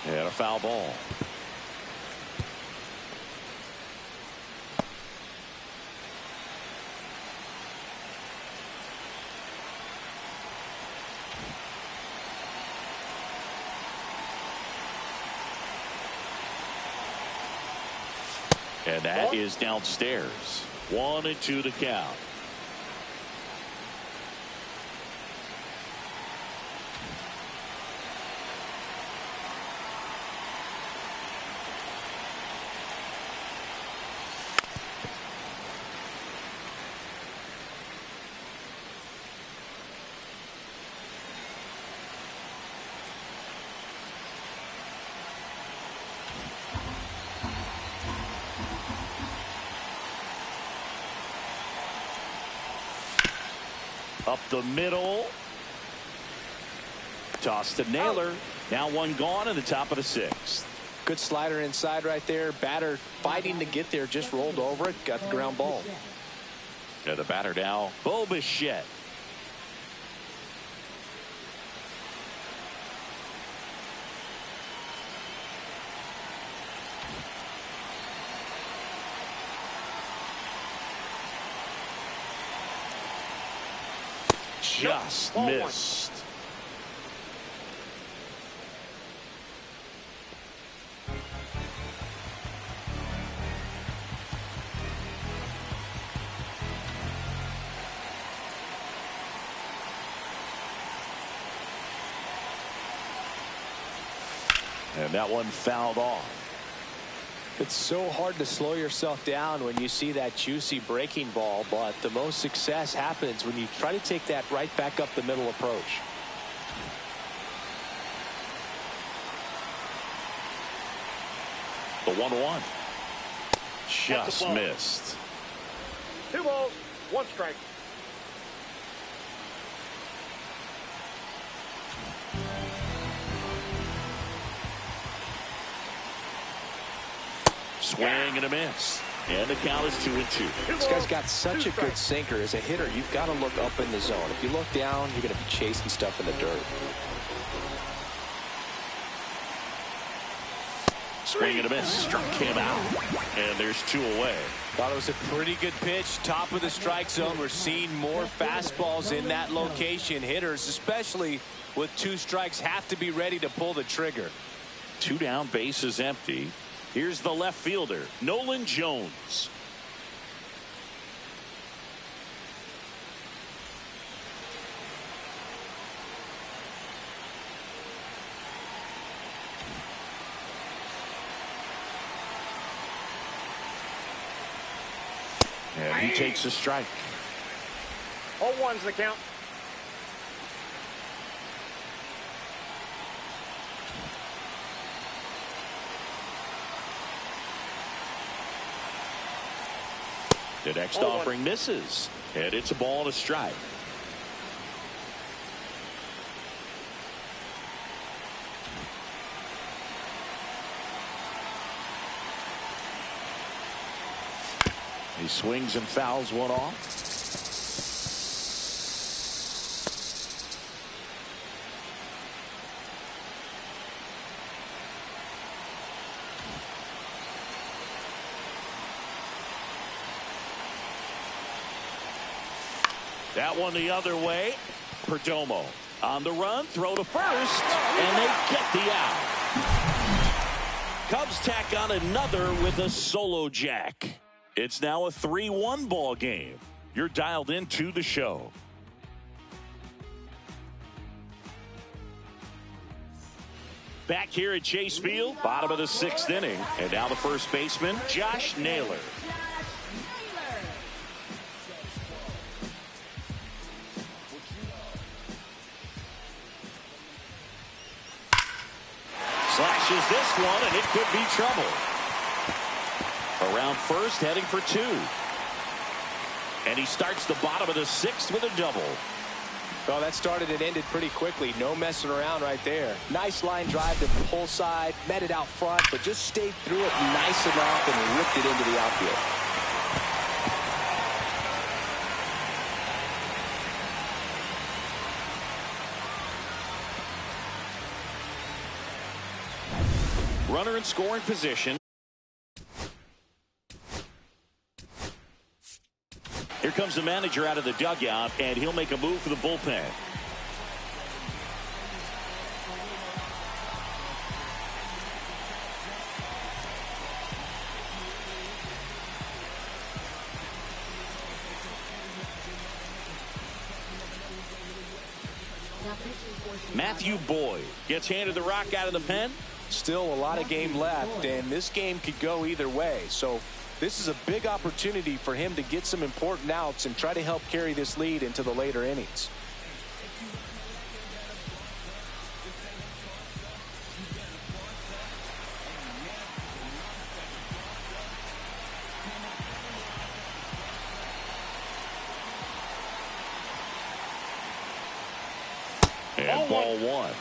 And a foul ball. And that is downstairs. 1-2 to count. Up the middle. Toss to Naylor. Now one gone in the top of the 6th. Good slider inside right there. Batter fighting to get there, just rolled over it, got the ground ball. And the batter now, Bo Bichette. Just missed. And that one fouled off. It's so hard to slow yourself down when you see that juicy breaking ball, but the most success happens when you try to take that right back up the middle approach. The 1-1. Just missed. 2 balls, 1 strike. Swing and a miss. And the count is 2-2. This guy's got such a good sinker. As a hitter, you've got to look up in the zone. If you look down, you're going to be chasing stuff in the dirt. Swing and a miss. Struck him out. And there's 2 away. Thought it was a pretty good pitch. Top of the strike zone. We're seeing more fastballs in that location. Hitters, especially with 2 strikes, have to be ready to pull the trigger. 2 down, bases empty. Here's the left fielder, Nolan Jones. And he takes a strike. All 1's the count. The next offering misses, and it's a ball and a strike. He swings and fouls one off. That one the other way. Perdomo on the run, throw to first, and they get the out. Cubs tack on another with a solo jack. It's now a 3-1 ball game. You're dialed into the show. Back here at Chase Field, bottom of the 6th inning. And now the first baseman, Josh Naylor. Slashes this one, and it could be trouble. Around first, heading for 2. And he starts the bottom of the 6th with a double. Well, that started and ended pretty quickly. No messing around right there. Nice line drive to the pull side. Met it out front, but just stayed through it nice enough and ripped it into the outfield. Runner in scoring position. Here comes the manager out of the dugout, and he'll make a move for the bullpen. Matthew Boyd gets handed the rock out of the pen. Still a lot of game left, and this game could go either way. So this is a big opportunity for him to get some important outs and try to help carry this lead into the later innings. And ball one.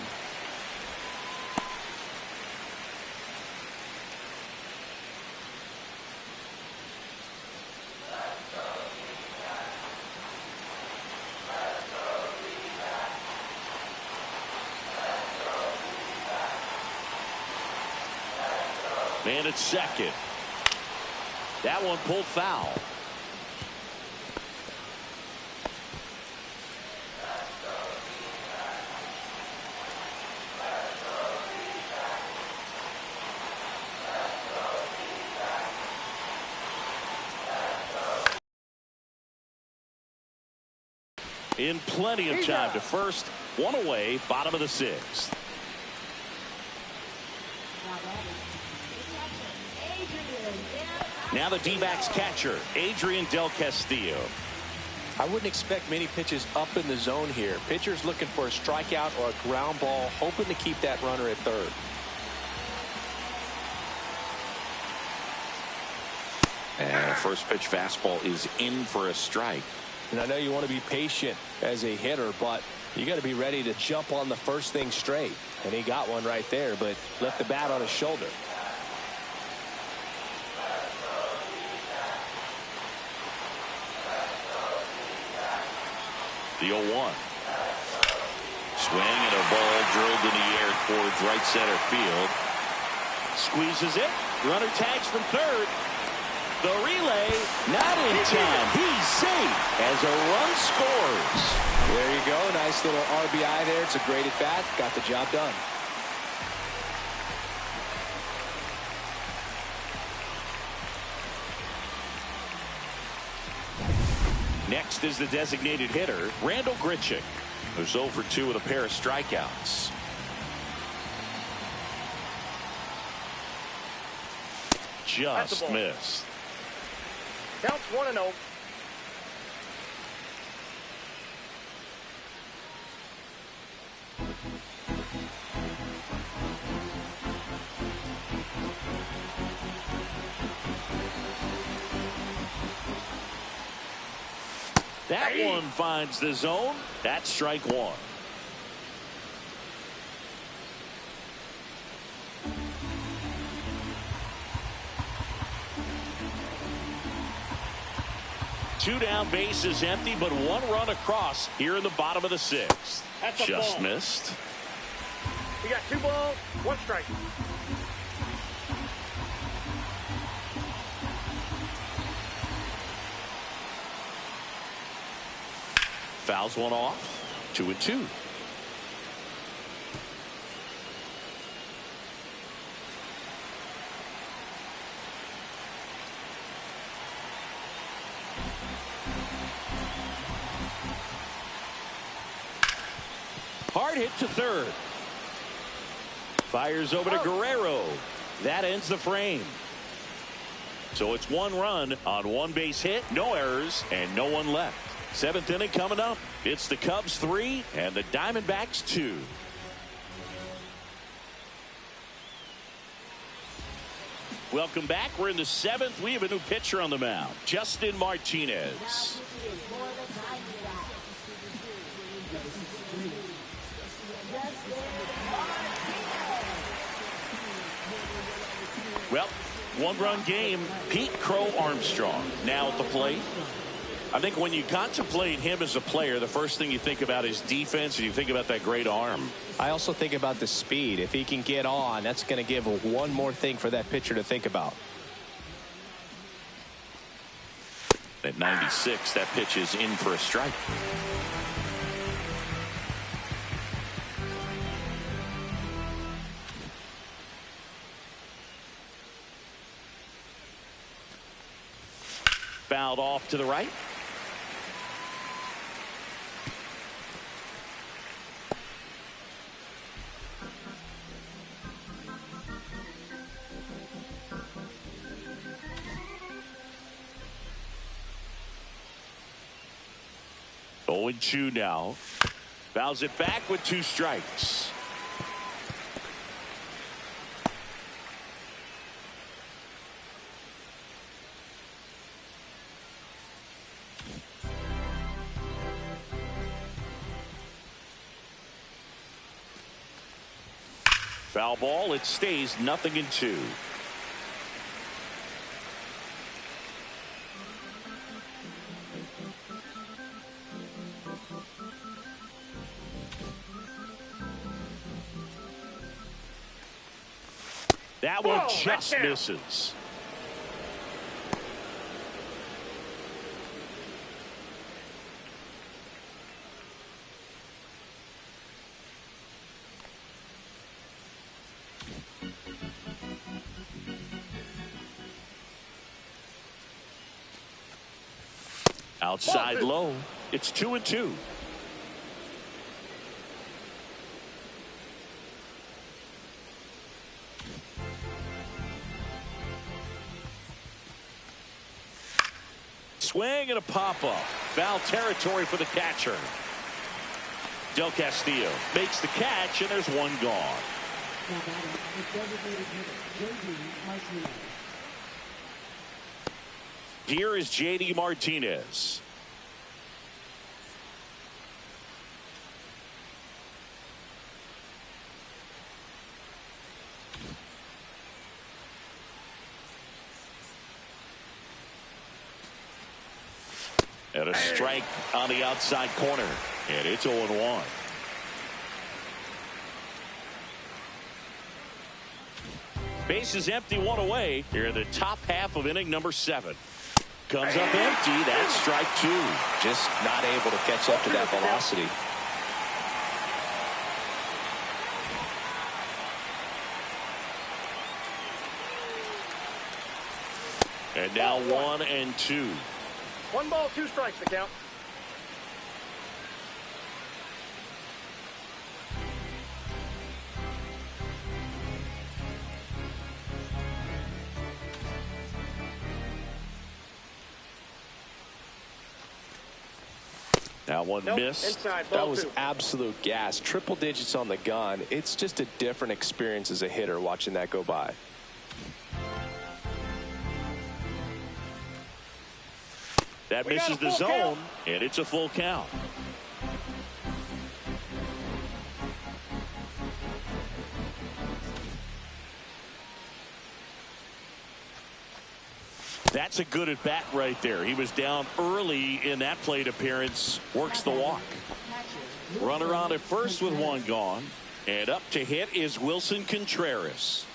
Man at second. That one pulled foul. In plenty of time to first. One away, bottom of the 6th. Now the D-backs catcher, Adrian Del Castillo. I wouldn't expect many pitches up in the zone here. Pitcher's looking for a strikeout or a ground ball, hoping to keep that runner at third. And a first pitch fastball is in for a strike. And I know you want to be patient as a hitter, but you got to be ready to jump on the first thing straight. And he got one right there, but left the bat on his shoulder. The 0-1. Swing and a ball drilled in the air towards right center field. Squeezes it. Runner tags from third. The relay not in time. He's safe as a run scores. There you go. Nice little RBI there. It's a great at bat. Got the job done. Next is the designated hitter, Randall Grichuk, who's 0 for 2 with a pair of strikeouts. Just missed. Counts 1-0. That one finds the zone. That's strike one. Two down, bases empty, but one run across here in the bottom of the 6th. That's a just ball. missed. We got 2 balls, 1 strike. Fouls one off. 2-2. Hard hit to third. Fires over to Guerrero. That ends the frame. So it's 1 run on 1 base hit, no errors, and no one left. 7th inning coming up. It's the Cubs 3 and the Diamondbacks 2. Welcome back. We're in the 7th. We have a new pitcher on the mound, Justin Martinez. Well, 1-run game. Pete Crow Armstrong now at the plate. I think when you contemplate him as a player, the first thing you think about is defense, and you think about that great arm. I also think about the speed. If he can get on, that's going to give one more thing for that pitcher to think about. At 96, that pitch is in for a strike. Fouled off to the right. Oh, 0-2 now. Fouls it back with 2 strikes. Foul ball. It stays 0-2. That one just misses. Outside low. It's 2-2. Swing and a pop-up. Foul territory for the catcher. Del Castillo makes the catch, and there's 1 gone. Here is J.D. Martinez. And a strike on the outside corner. And it's 0-1. Base is empty, 1 away. Here in the top half of inning number 7. Comes up empty. That's strike 2. Just not able to catch up to that velocity. And now 1-2. 1 ball, 2 strikes to count. That one missed. Inside, that ball was 2. absolute gas. Triple digits on the gun. It's just a different experience as a hitter watching that go by. That misses the zone, and it's a full count. That's a good at bat right there. He was down early in that plate appearance. Works the walk. Runner on at first with 1 gone. And up to hit is Wilson Contreras.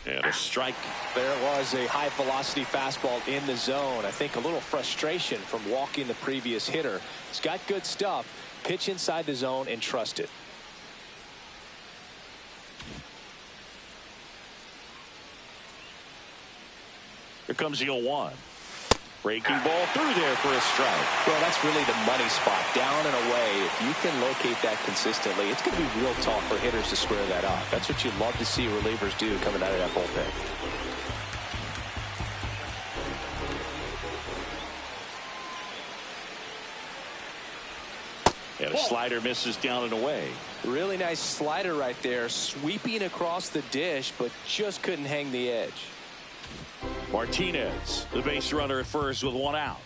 And a strike. There was a high-velocity fastball in the zone. I think a little frustration from walking the previous hitter. He's got good stuff. Pitch inside the zone and trust it. Here comes the 0-1. Breaking ball through there for a strike. Well, that's really the money spot. Down and away. If you can locate that consistently, it's going to be real tough for hitters to square that up. That's what you love to see relievers do coming out of that bullpen. And a slider misses down and away. Really nice slider right there, sweeping across the dish, but just couldn't hang the edge. Martinez, the base runner at first with one out.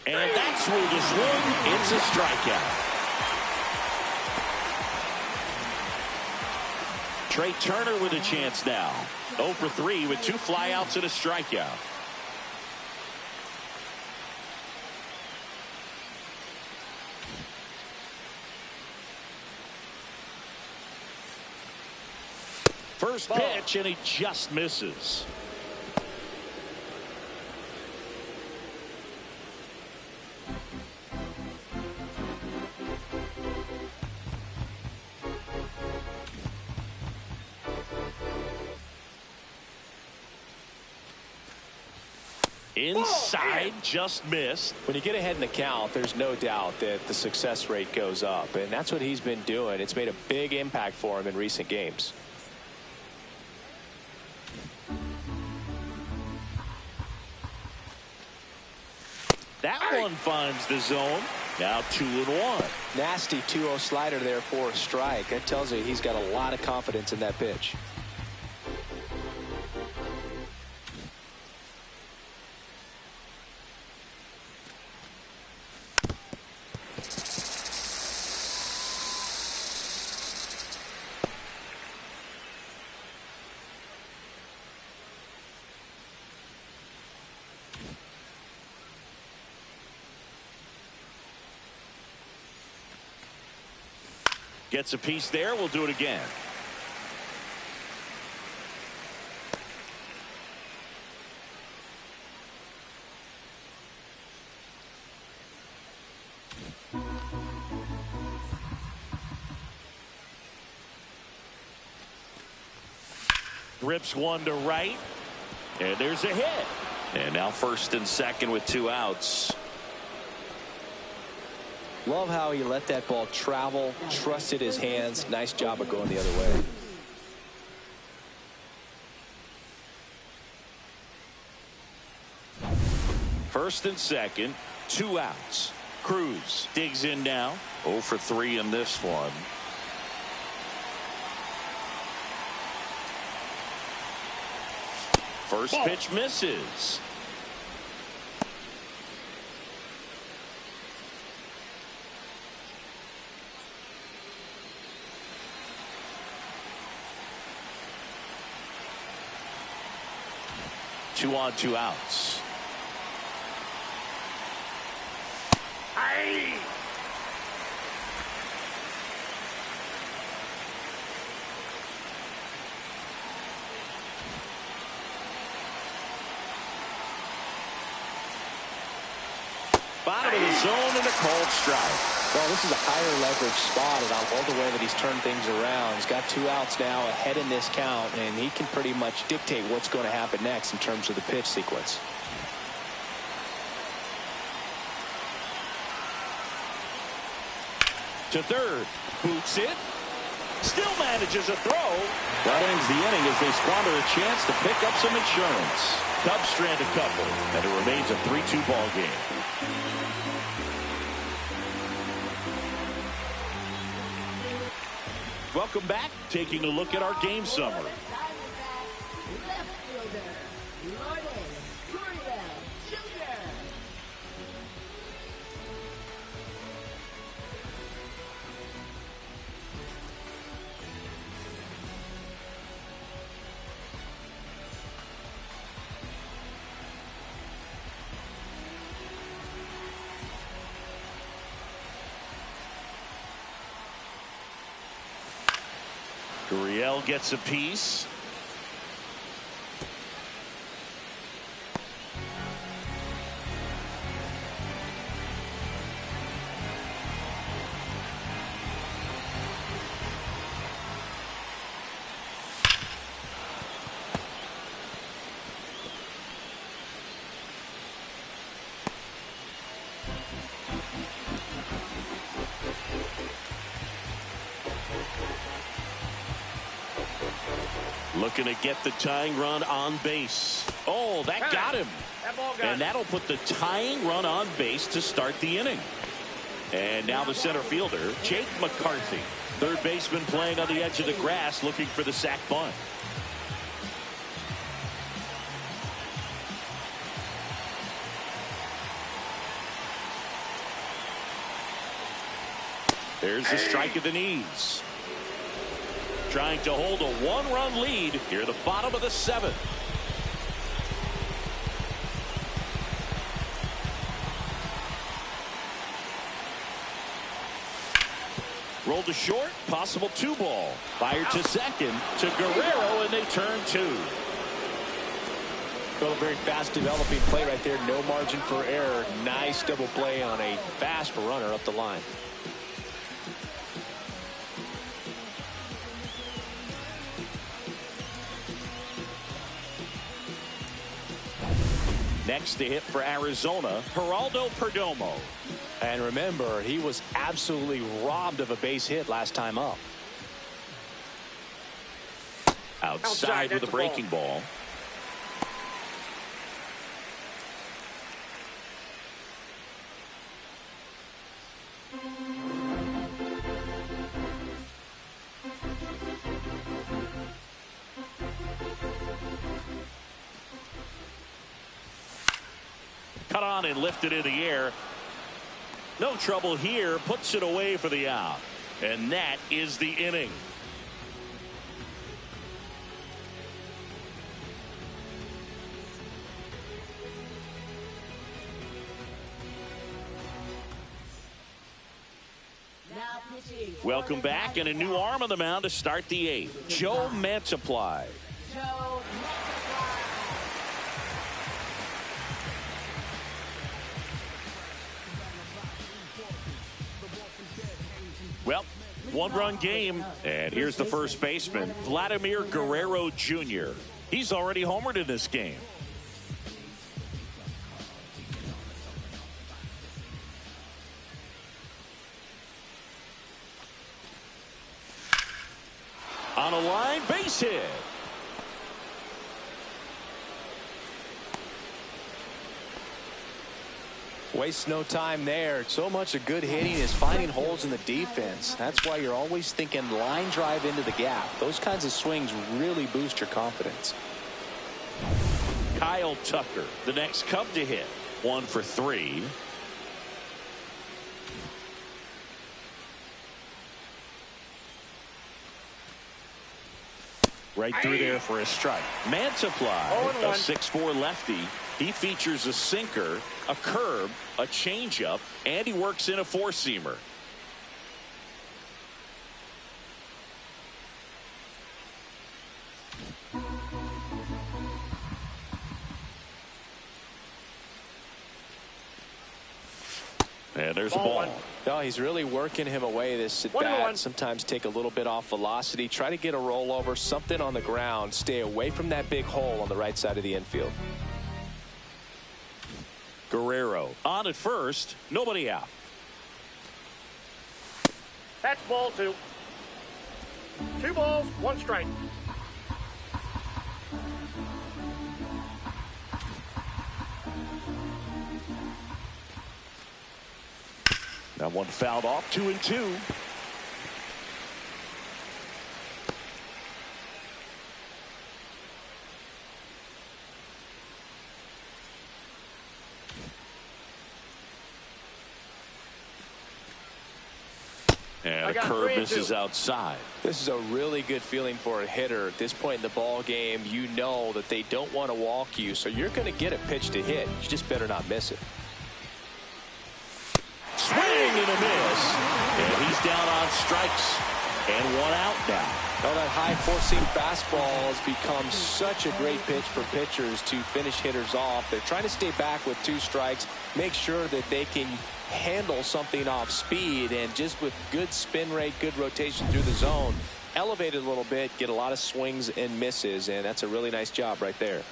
And that's where the swing. It's a strikeout. Trey Turner with a chance now. 0 for 3 with 2 flyouts and a strikeout. First pitch, and he just misses. Inside, just missed. When you get ahead in the count, there's no doubt that the success rate goes up, and that's what he's been doing. It's made a big impact for him in recent games. That one finds the zone. Now 2-1. Nasty 2-0 slider there for a strike. That tells you he's got a lot of confidence in that pitch. Gets a piece there. We'll do it again. Rips one to right. And there's a hit. And now first and second with 2 outs. Love how he let that ball travel, trusted his hands. Nice job of going the other way. First and second, 2 outs. Cruz digs in now. 0 for 3 in this one. First pitch misses. Two on, 2 outs. Aye. Bottom of the zone and a called strike. Well, this is a higher leverage spot, and I love the way that he's turned things around. He's got 2 outs now ahead in this count, and he can pretty much dictate what's going to happen next in terms of the pitch sequence. To third, boots it, still manages a throw. That ends the inning as they squander a chance to pick up some insurance. Cubs strand a couple, and it remains a 3-2 ball game. Welcome back. Taking a look at our game summary. Left fielder, Jr. Gurriel gets a piece. Looking to get the tying run on base. Oh, that got him. That ball got And that'll put the tying run on base to start the inning. And now the center fielder, Jake McCarthy. Third baseman playing on the edge of the grass, looking for the sac bunt. There's the strike of the knees. Trying to hold a one-run lead here at the bottom of the seventh. Rolled to short, possible 2-ball. Fired to second to Guerrero, and they turn 2. Well, a very fast developing play right there. No margin for error. Nice double play on a fast runner up the line. Next to hit for Arizona, Geraldo Perdomo. And remember, he was absolutely robbed of a base hit last time up. Outside with a breaking ball. Cut on and lifted in the air. No trouble here. Puts it away for the out. And that is the inning. Welcome back, and a new arm on the mound to start the 8th. Joe Mantiply. Well, one-run game, and here's the first baseman, Vladimir Guerrero Jr. He's already homered in this game. On a line, base hit. Waste no time there. So much of good hitting is finding holes in the defense. That's why you're always thinking line drive into the gap. Those kinds of swings really boost your confidence. Kyle Tucker, the next Cub to hit. 1 for 3. Right through there for a strike. Mantiply, a 6'4" lefty. He features a sinker, a curve, a changeup, and he works in a 4-seamer. And there's a ball. No, he's really working him away this at bat. Sometimes take a little bit off velocity. Try to get a rollover, something on the ground. Stay away from that big hole on the right side of the infield. Guerrero on at first. Nobody out. That's ball 2. 2 balls, 1 strike. That one fouled off. 2-2. And a curve misses outside. This is a really good feeling for a hitter at this point in the ball game. You know that they don't want to walk you, so you're going to get a pitch to hit. You just better not miss it. Swing and a miss. And he's down on strikes. And 1 out now. Well, that high four-seam fastball has become such a great pitch for pitchers to finish hitters off. They're trying to stay back with 2 strikes, make sure that they can handle something off speed, and just with good spin rate, good rotation through the zone, elevate it a little bit, get a lot of swings and misses, and that's a really nice job right there.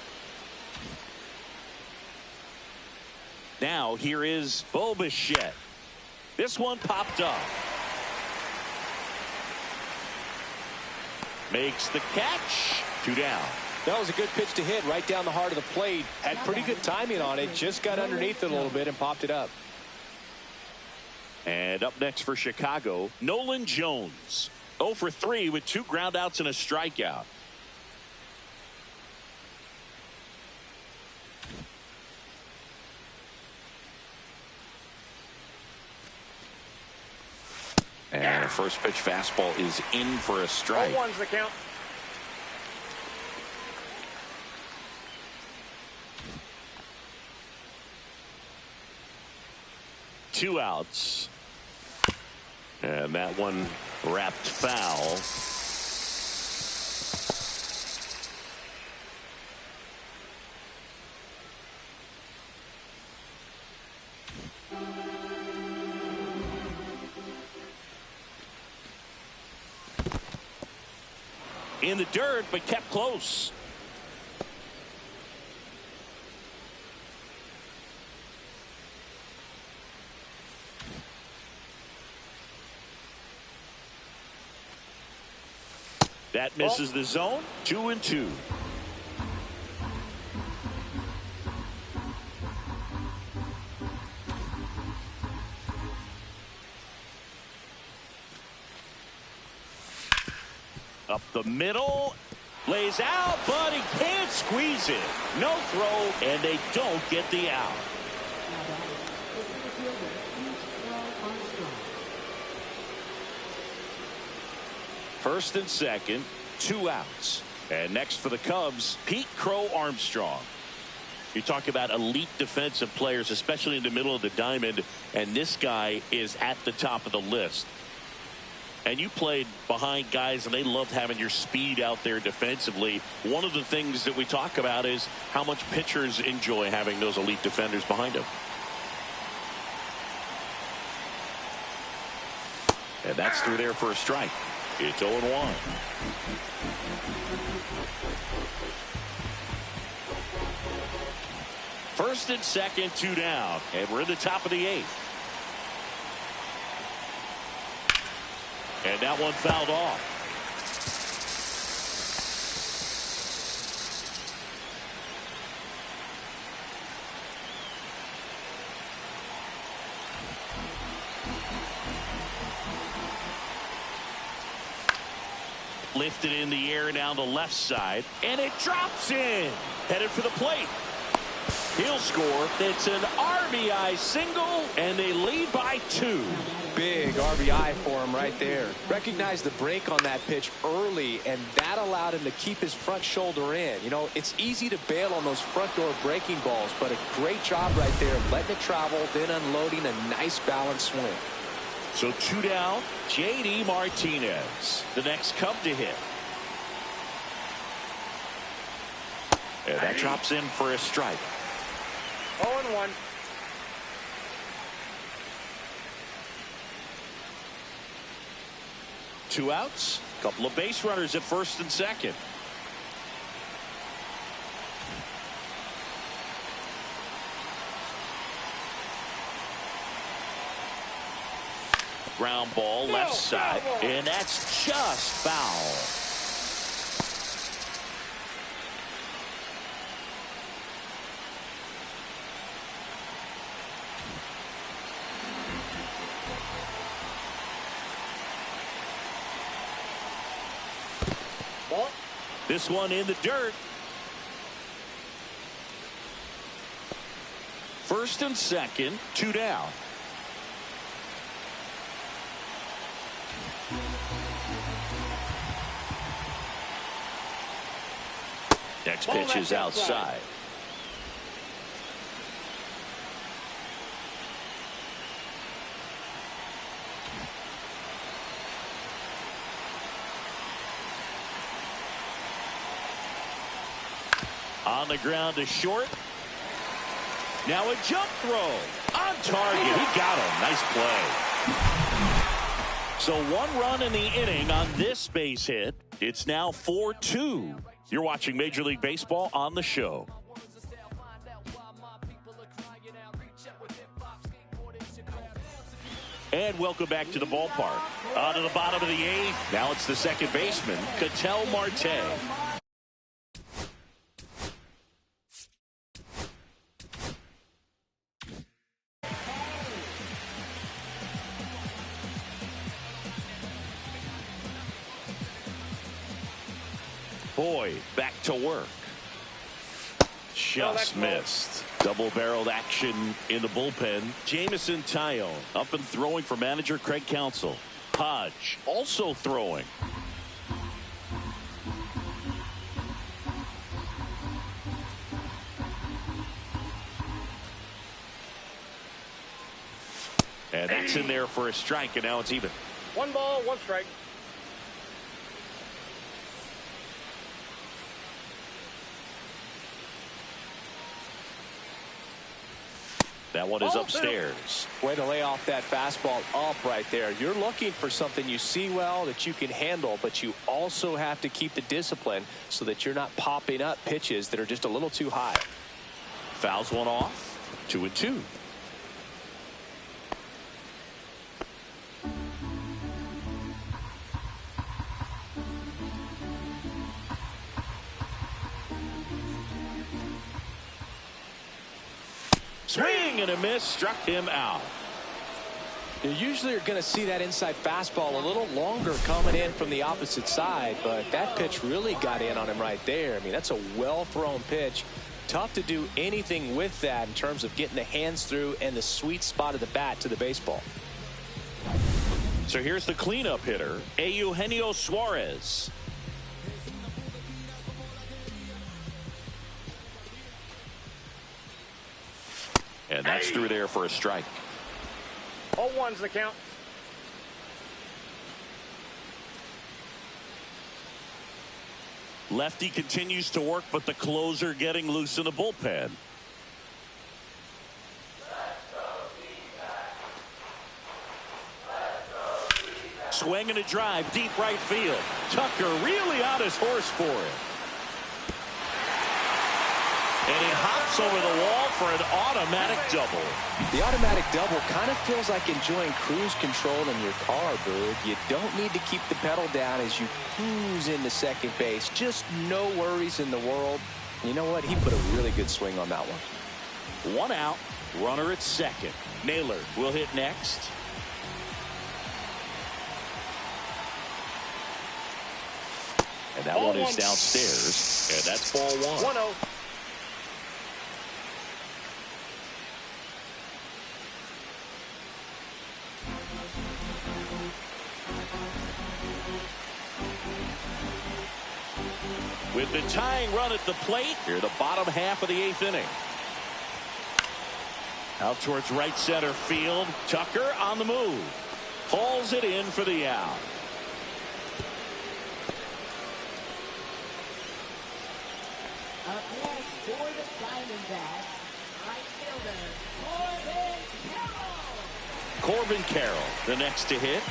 Now here is Bo Bichette. This one popped up. Makes the catch. 2 down. That was a good pitch to hit right down the heart of the plate. Had pretty good timing on it. Just got underneath it a little bit and popped it up. And up next for Chicago, Nolan Jones. 0 for 3 with 2 groundouts and a strikeout. And the first pitch fastball is in for a strike. 0-1's the count. Two outs. And that one wrapped foul. In the dirt, but kept close. That misses the zone. 2-2. Up the middle, lays out, but he can't squeeze it. No throw, and they don't get the out. First and second, 2 outs. And next for the Cubs, Pete Crow Armstrong. You talk about elite defensive players, especially in the middle of the diamond, and this guy is at the top of the list. And you played behind guys, and they loved having your speed out there defensively. One of the things that we talk about is how much pitchers enjoy having those elite defenders behind them. And that's through there for a strike. It's 0-1. First and second, 2 down. And we're in the top of the 8th. And that one fouled off. Lifted in the air down the left side, and it drops in. Headed for the plate. He'll score. It's an RBI single, and they lead by 2. Big RBI for him right there. Recognized the break on that pitch early, and that allowed him to keep his front shoulder in. You know, it's easy to bail on those front door breaking balls, but a great job right there of letting it travel, then unloading a nice balanced swing. So 2 down, J.D. Martinez, the next Cub to hit. And that drops in for a strike. 0-1. Two outs, couple of base runners at first and second. Ground ball left side, and that's just foul. This one in the dirt. First and second, 2 down. Next pitch is outside. On the ground to short. Now a jump throw. On target. He got him. Nice play. So 1 run in the inning on this base hit. It's now 4-2. You're watching Major League Baseball on the show. And welcome back to the ballpark. On to the bottom of the 8th. Now it's the second baseman, Ketel Marte. Boyd back to work. Just missed. Double-barreled action in the bullpen. Jamison Tyone up and throwing for manager Craig Counsell. Hodge also throwing. And that's in there for a strike, and now it's even. 1 ball, 1 strike. That one is upstairs. Way to lay off that fastball up right there. You're looking for something you see well that you can handle, but you also have to keep the discipline so that you're not popping up pitches that are just a little too high. Fouls one off. 2-2. Swing and a miss, struck him out. You usually are going to see that inside fastball a little longer coming in from the opposite side, but that pitch really got in on him right there. I mean, that's a well-thrown pitch. Tough to do anything with that in terms of getting the hands through and the sweet spot of the bat to the baseball. So here's the cleanup hitter, Eugenio Suarez. And that's through there for a strike. 0-1's the count. Lefty continues to work, but the closer getting loose in the bullpen. Swing and a drive, deep right field. Tucker really on his horse for it. And he hops over the wall for an automatic double. The automatic double kind of feels like enjoying cruise control in your car, Boog. You don't need to keep the pedal down as you cruise into second base. Just no worries in the world. You know what? He put a really good swing on that one. 1 out, runner at second. Naylor will hit next. And that one is downstairs. And that's ball 1. 1-0. With the tying run at the plate, here the bottom half of the 8th inning. Out towards right center field. Tucker on the move. Hauls it in for the out. Up next for the Diamondbacks, right fielder, Corbin Carroll, the next to hit.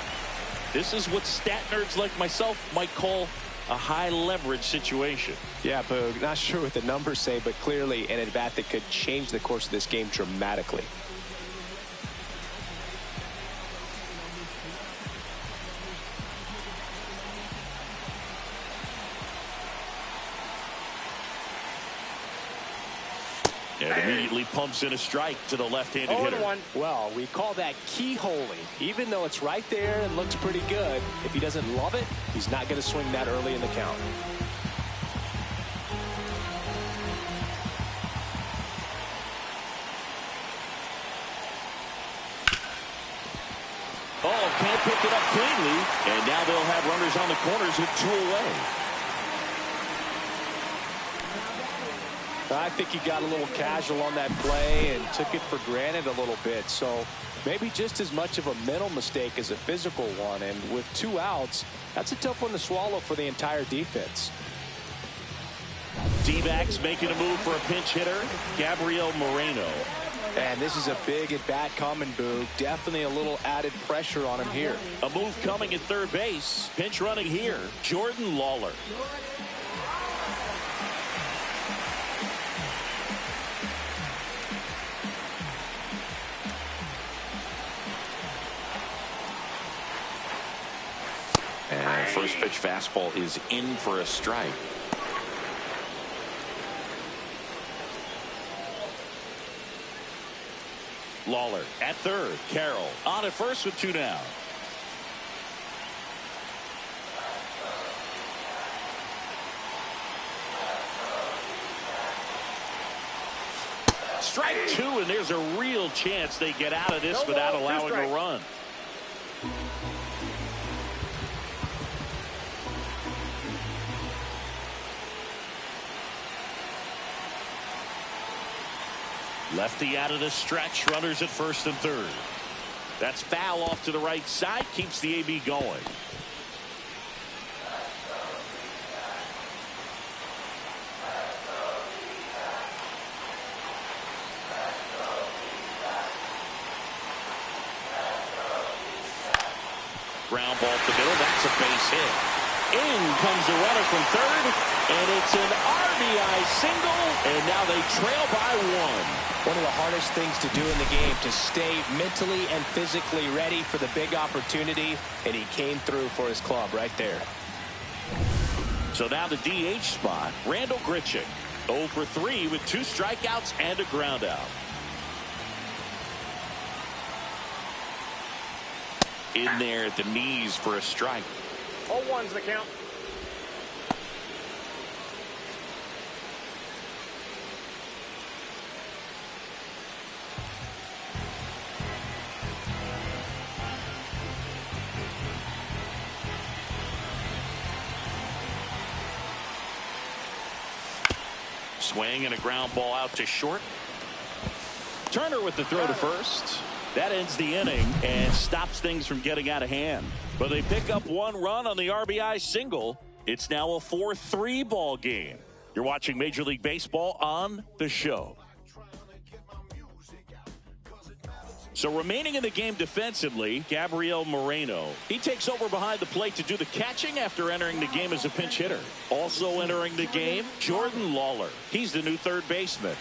This is what stat nerds like myself might call a high leverage situation. Yeah, Boog, not sure what the numbers say, but clearly an at-bat that could change the course of this game dramatically. And immediately pumps in a strike to the left-handed hitter. 0-1. Well, we call that keyholing. Even though it's right there and looks pretty good, if he doesn't love it, he's not going to swing that early in the count. Oh, can't pick it up cleanly. And now they'll have runners on the corners with 2 away. I think he got a little casual on that play and took it for granted a little bit. So maybe just as much of a mental mistake as a physical one. And with 2 outs, that's a tough one to swallow for the entire defense. D-backs making a move for a pinch hitter, Gabriel Moreno. And this is a big at-bat coming, Boog. Definitely a little added pressure on him here. A move coming at third base. Pinch running here, Jordan Lawler. And first pitch fastball is in for a strike. Lawler at third. Carroll on at first with 2 down. Strike 2, and there's a real chance they get out of this without allowing a run. Lefty out of the stretch, runners at first and third. That's foul off to the right side, keeps the AB going. Ground ball to the middle, that's a base hit. In comes the runner from third, and it's an RBI single, and now they trail by 1. One of the hardest things to do in the game, to stay mentally and physically ready for the big opportunity, and he came through for his club right there. So now the DH spot, Randall Grichuk, 0 for 3 with 2 strikeouts and a ground out. In there at the knees for a strike. 0-1's the count. Swing and a ground ball out to short. Turner with the throw to first. That ends the inning and stops things from getting out of hand. But they pick up 1 run on the RBI single. It's now a 4-3 ball game. You're watching Major League Baseball on The Show. So remaining in the game defensively, Gabriel Moreno. He takes over behind the plate to do the catching after entering the game as a pinch hitter. Also entering the game, Jordan Lawler. He's the new third baseman.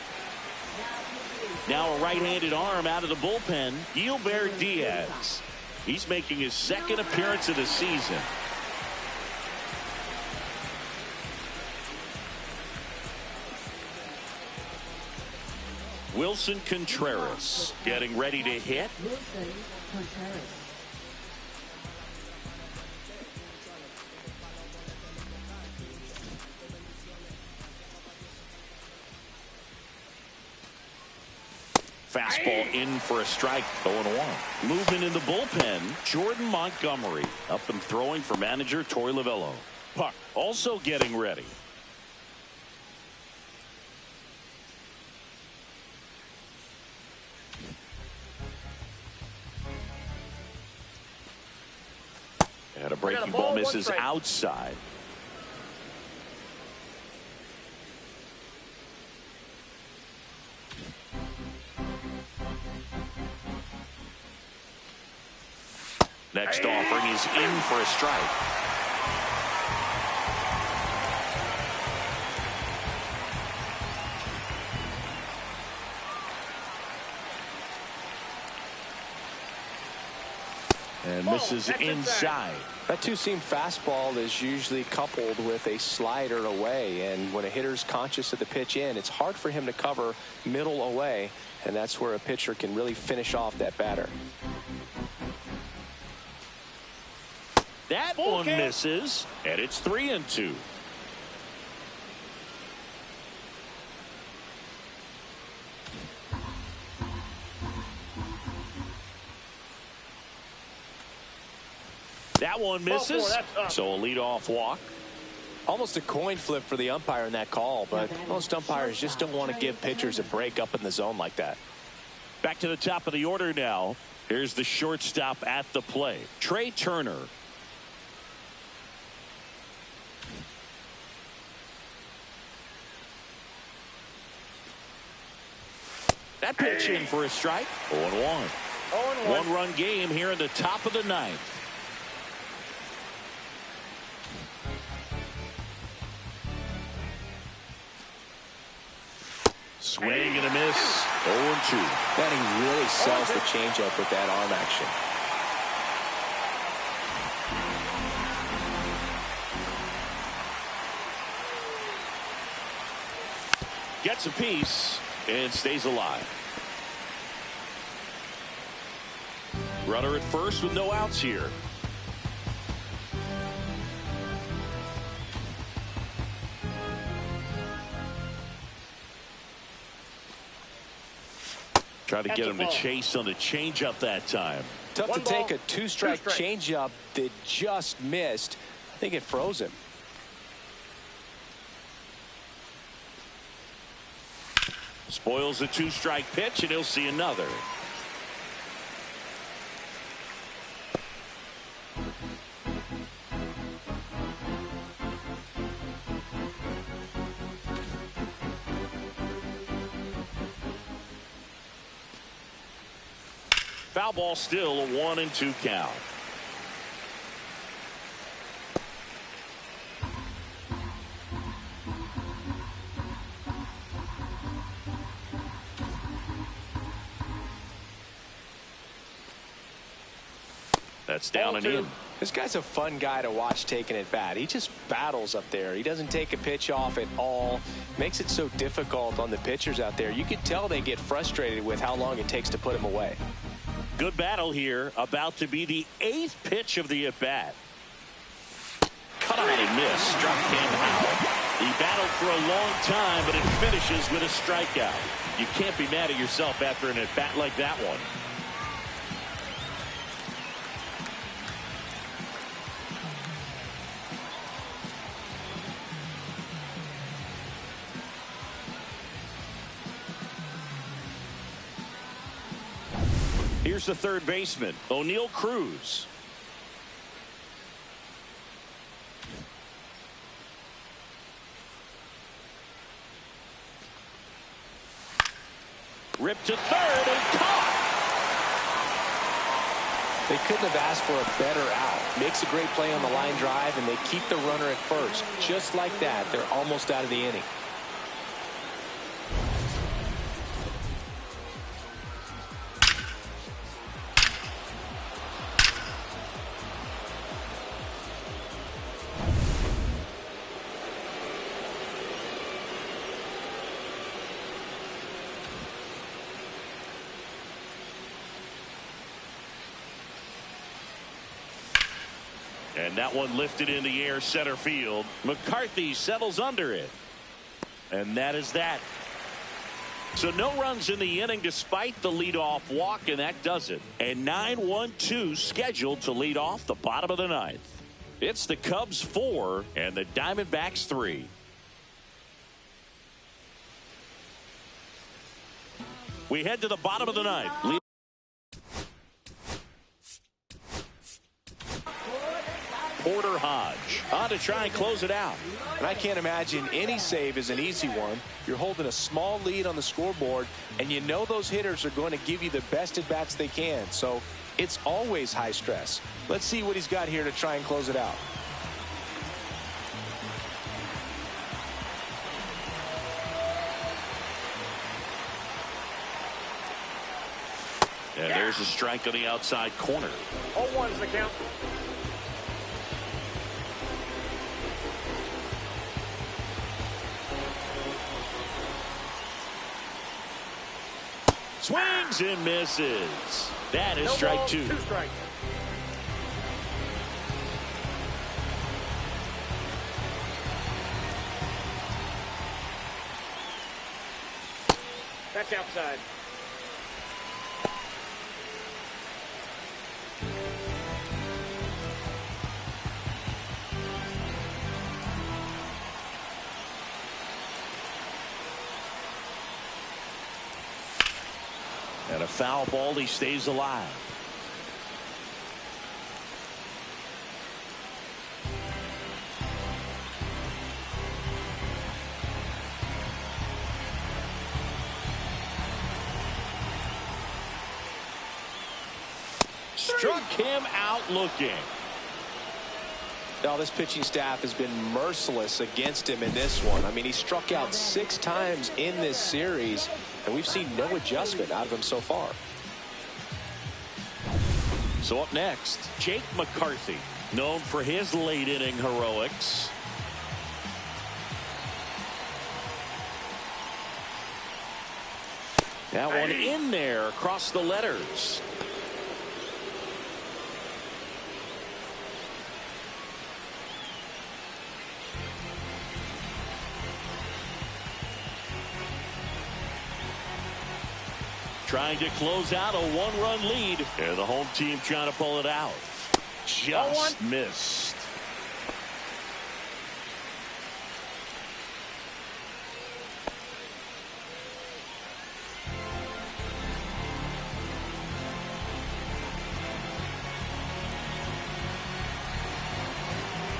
Now a right-handed arm out of the bullpen, Gilbert Diaz. He's making his second appearance of the season. Wilson Contreras getting ready to hit. Wilson Contreras. Fastball in for a strike, 0-1. Movement in the bullpen, Jordan Montgomery up and throwing for manager Torey Lovullo. Puck also getting ready. And a breaking ball misses outside. Next offering is in for a strike. And misses inside. That two-seam fastball is usually coupled with a slider away, and when a hitter's conscious of the pitch in, it's hard for him to cover middle away, and that's where a pitcher can really finish off that batter. That one misses, and it's 3-2. That one misses, so a leadoff walk. Almost a coin flip for the umpire in that call, but most umpires just don't want to give pitchers a break up in the zone like that. Back to the top of the order now. Here's the shortstop at the plate, Trey Turner. Pitch in for a strike. 0-1. 0-1. One-run game here in the top of the ninth. Swing and a miss. 0-2. That he really sells the changeup with that arm action. Gets a piece and stays alive. Runner at first with no outs here. Try to get him to chase on the changeup that time. Tough to take a two-strike changeup that just missed. I think it froze him. Spoils the two-strike pitch, and he'll see another. Foul ball, still a 1-2 count. That's down and in. This guy's a fun guy to watch taking at bat. He just battles up there. He doesn't take a pitch off at all. Makes it so difficult on the pitchers out there. You can tell they get frustrated with how long it takes to put him away. Good battle here. About to be the 8th pitch of the at-bat. Cut out and miss. Struck him out. He battled for a long time, but it finishes with a strikeout. You can't be mad at yourself after an at-bat like that one. Here's the third baseman, O'Neal Cruz. Ripped to third and caught. They couldn't have asked for a better out. Makes a great play on the line drive, and they keep the runner at first. Just like that, they're almost out of the inning. And that one lifted in the air center field. McCarthy settles under it. And that is that. So no runs in the inning despite the leadoff walk, and that does it. And 9-1-2 scheduled to lead off the bottom of the ninth. It's the Cubs 4 and the Diamondbacks 3. We head to the bottom of the ninth. Porter Hodge on to try and close it out. And I can't imagine any save is an easy one. You're holding a small lead on the scoreboard, and you know those hitters are going to give you the best at bats they can. So it's always high stress. Let's see what he's got here to try and close it out. And there's a strike on the outside corner. 0-1's the count. Swings and misses. That is strike balls, 2. 2 strikes. That's outside. And a foul ball, he stays alive. Struck him out looking. Now, this pitching staff has been merciless against him in this one. I mean, he struck out 6 times in this series, and we've seen no adjustment out of him so far. So up next, Jake McCarthy, known for his late inning heroics. That one in there across the letters. Trying to close out a 1-run lead. And the home team trying to pull it out. Just missed.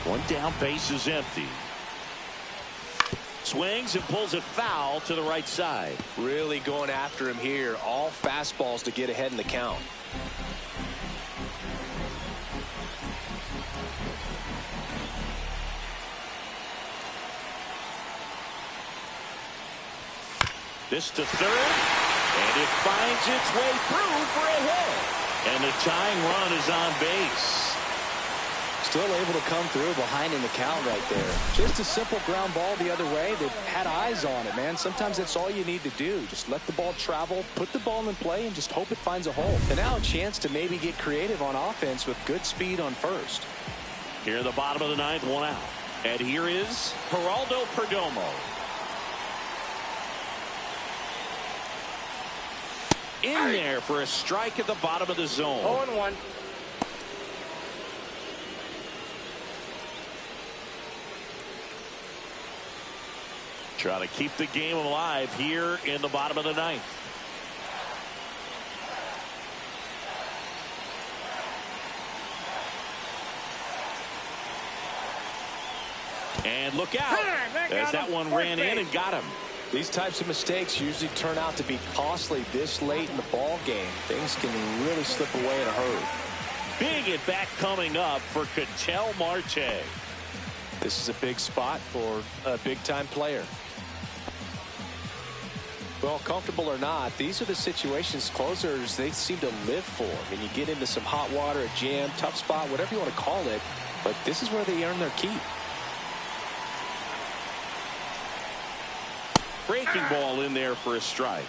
One down, base is empty. Swings and pulls it foul to the right side. Really going after him here. All fastballs to get ahead in the count. This to third, and it finds its way through for a hit. And the tying run is on base. Still able to come through behind in the count right there. Just a simple ground ball the other way. They've had eyes on it, man. Sometimes that's all you need to do. Just let the ball travel, put the ball in play, and just hope it finds a hole. And now a chance to maybe get creative on offense with good speed on first. Here in the bottom of the 9th, 1 out. And here is Geraldo Perdomo. In there for a strike at the bottom of the zone. 0-1. Try to keep the game alive here in the bottom of the 9th. And look out as that one ran in and got him. These types of mistakes usually turn out to be costly this late in the ball game. Things can really slip away in a hurry. Big at bat coming up for Ketel Marte. This is a big spot for a big-time player. Well, comfortable or not, these are the situations closers they seem to live for. I mean, you get into some hot water, a jam, tough spot, whatever you want to call it, but this is where they earn their keep. Breaking ball in there for a strike.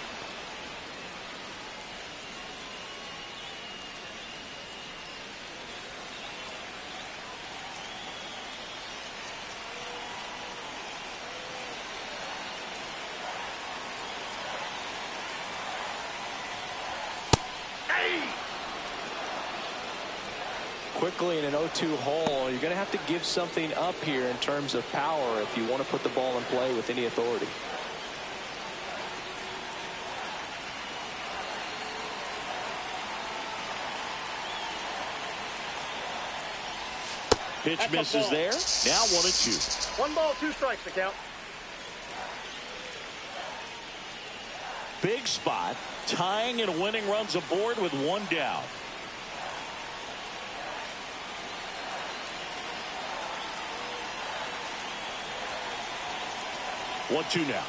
Quickly in an 0-2 hole, you're going to have to give something up here in terms of power if you want to put the ball in play with any authority. Pitch misses there. Now 1-2. 1 ball, 2 strikes to count. Big spot. Tying and winning runs aboard with 1 down. One, 2 now.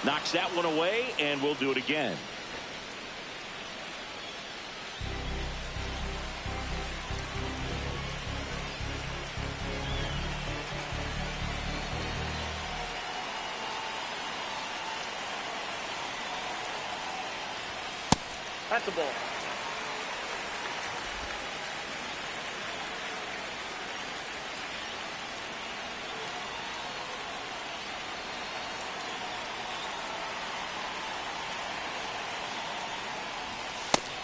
Knocks that one away, and we'll do it again. That's a ball.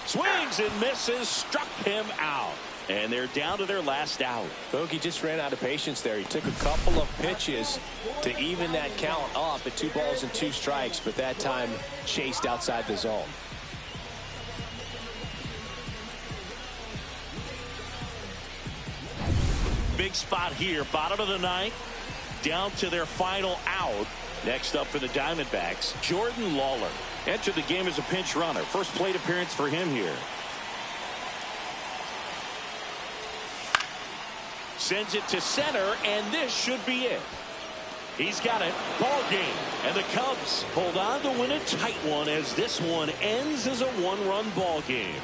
Swings and misses, struck him out. And they're down to their last out. Bogey just ran out of patience there. He took a couple of pitches to even that count up at 2 balls and 2 strikes, but that time chased outside the zone. Big spot here, bottom of the 9th, down to their final out. Next up for the Diamondbacks, Jordan Lawler. Entered the game as a pinch runner. First plate appearance for him here. sends it to center, and this should be it. He's got it. Ball game. And the Cubs hold on to win a tight one as this one ends as a one-run ball game.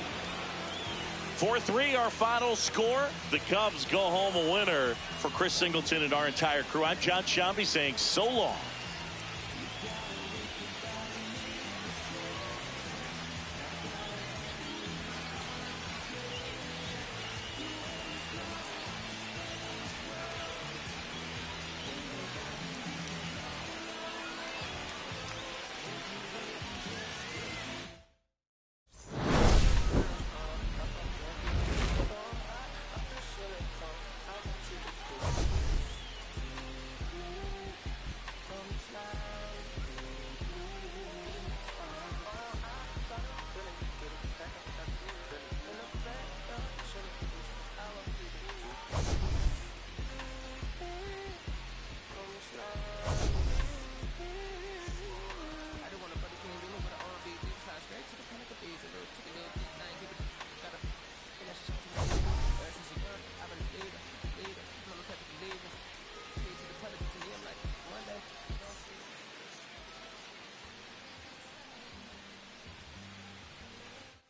4-3 our final score. The Cubs go home a winner. For Chris Singleton and our entire crew, I'm John Sciambi saying so long.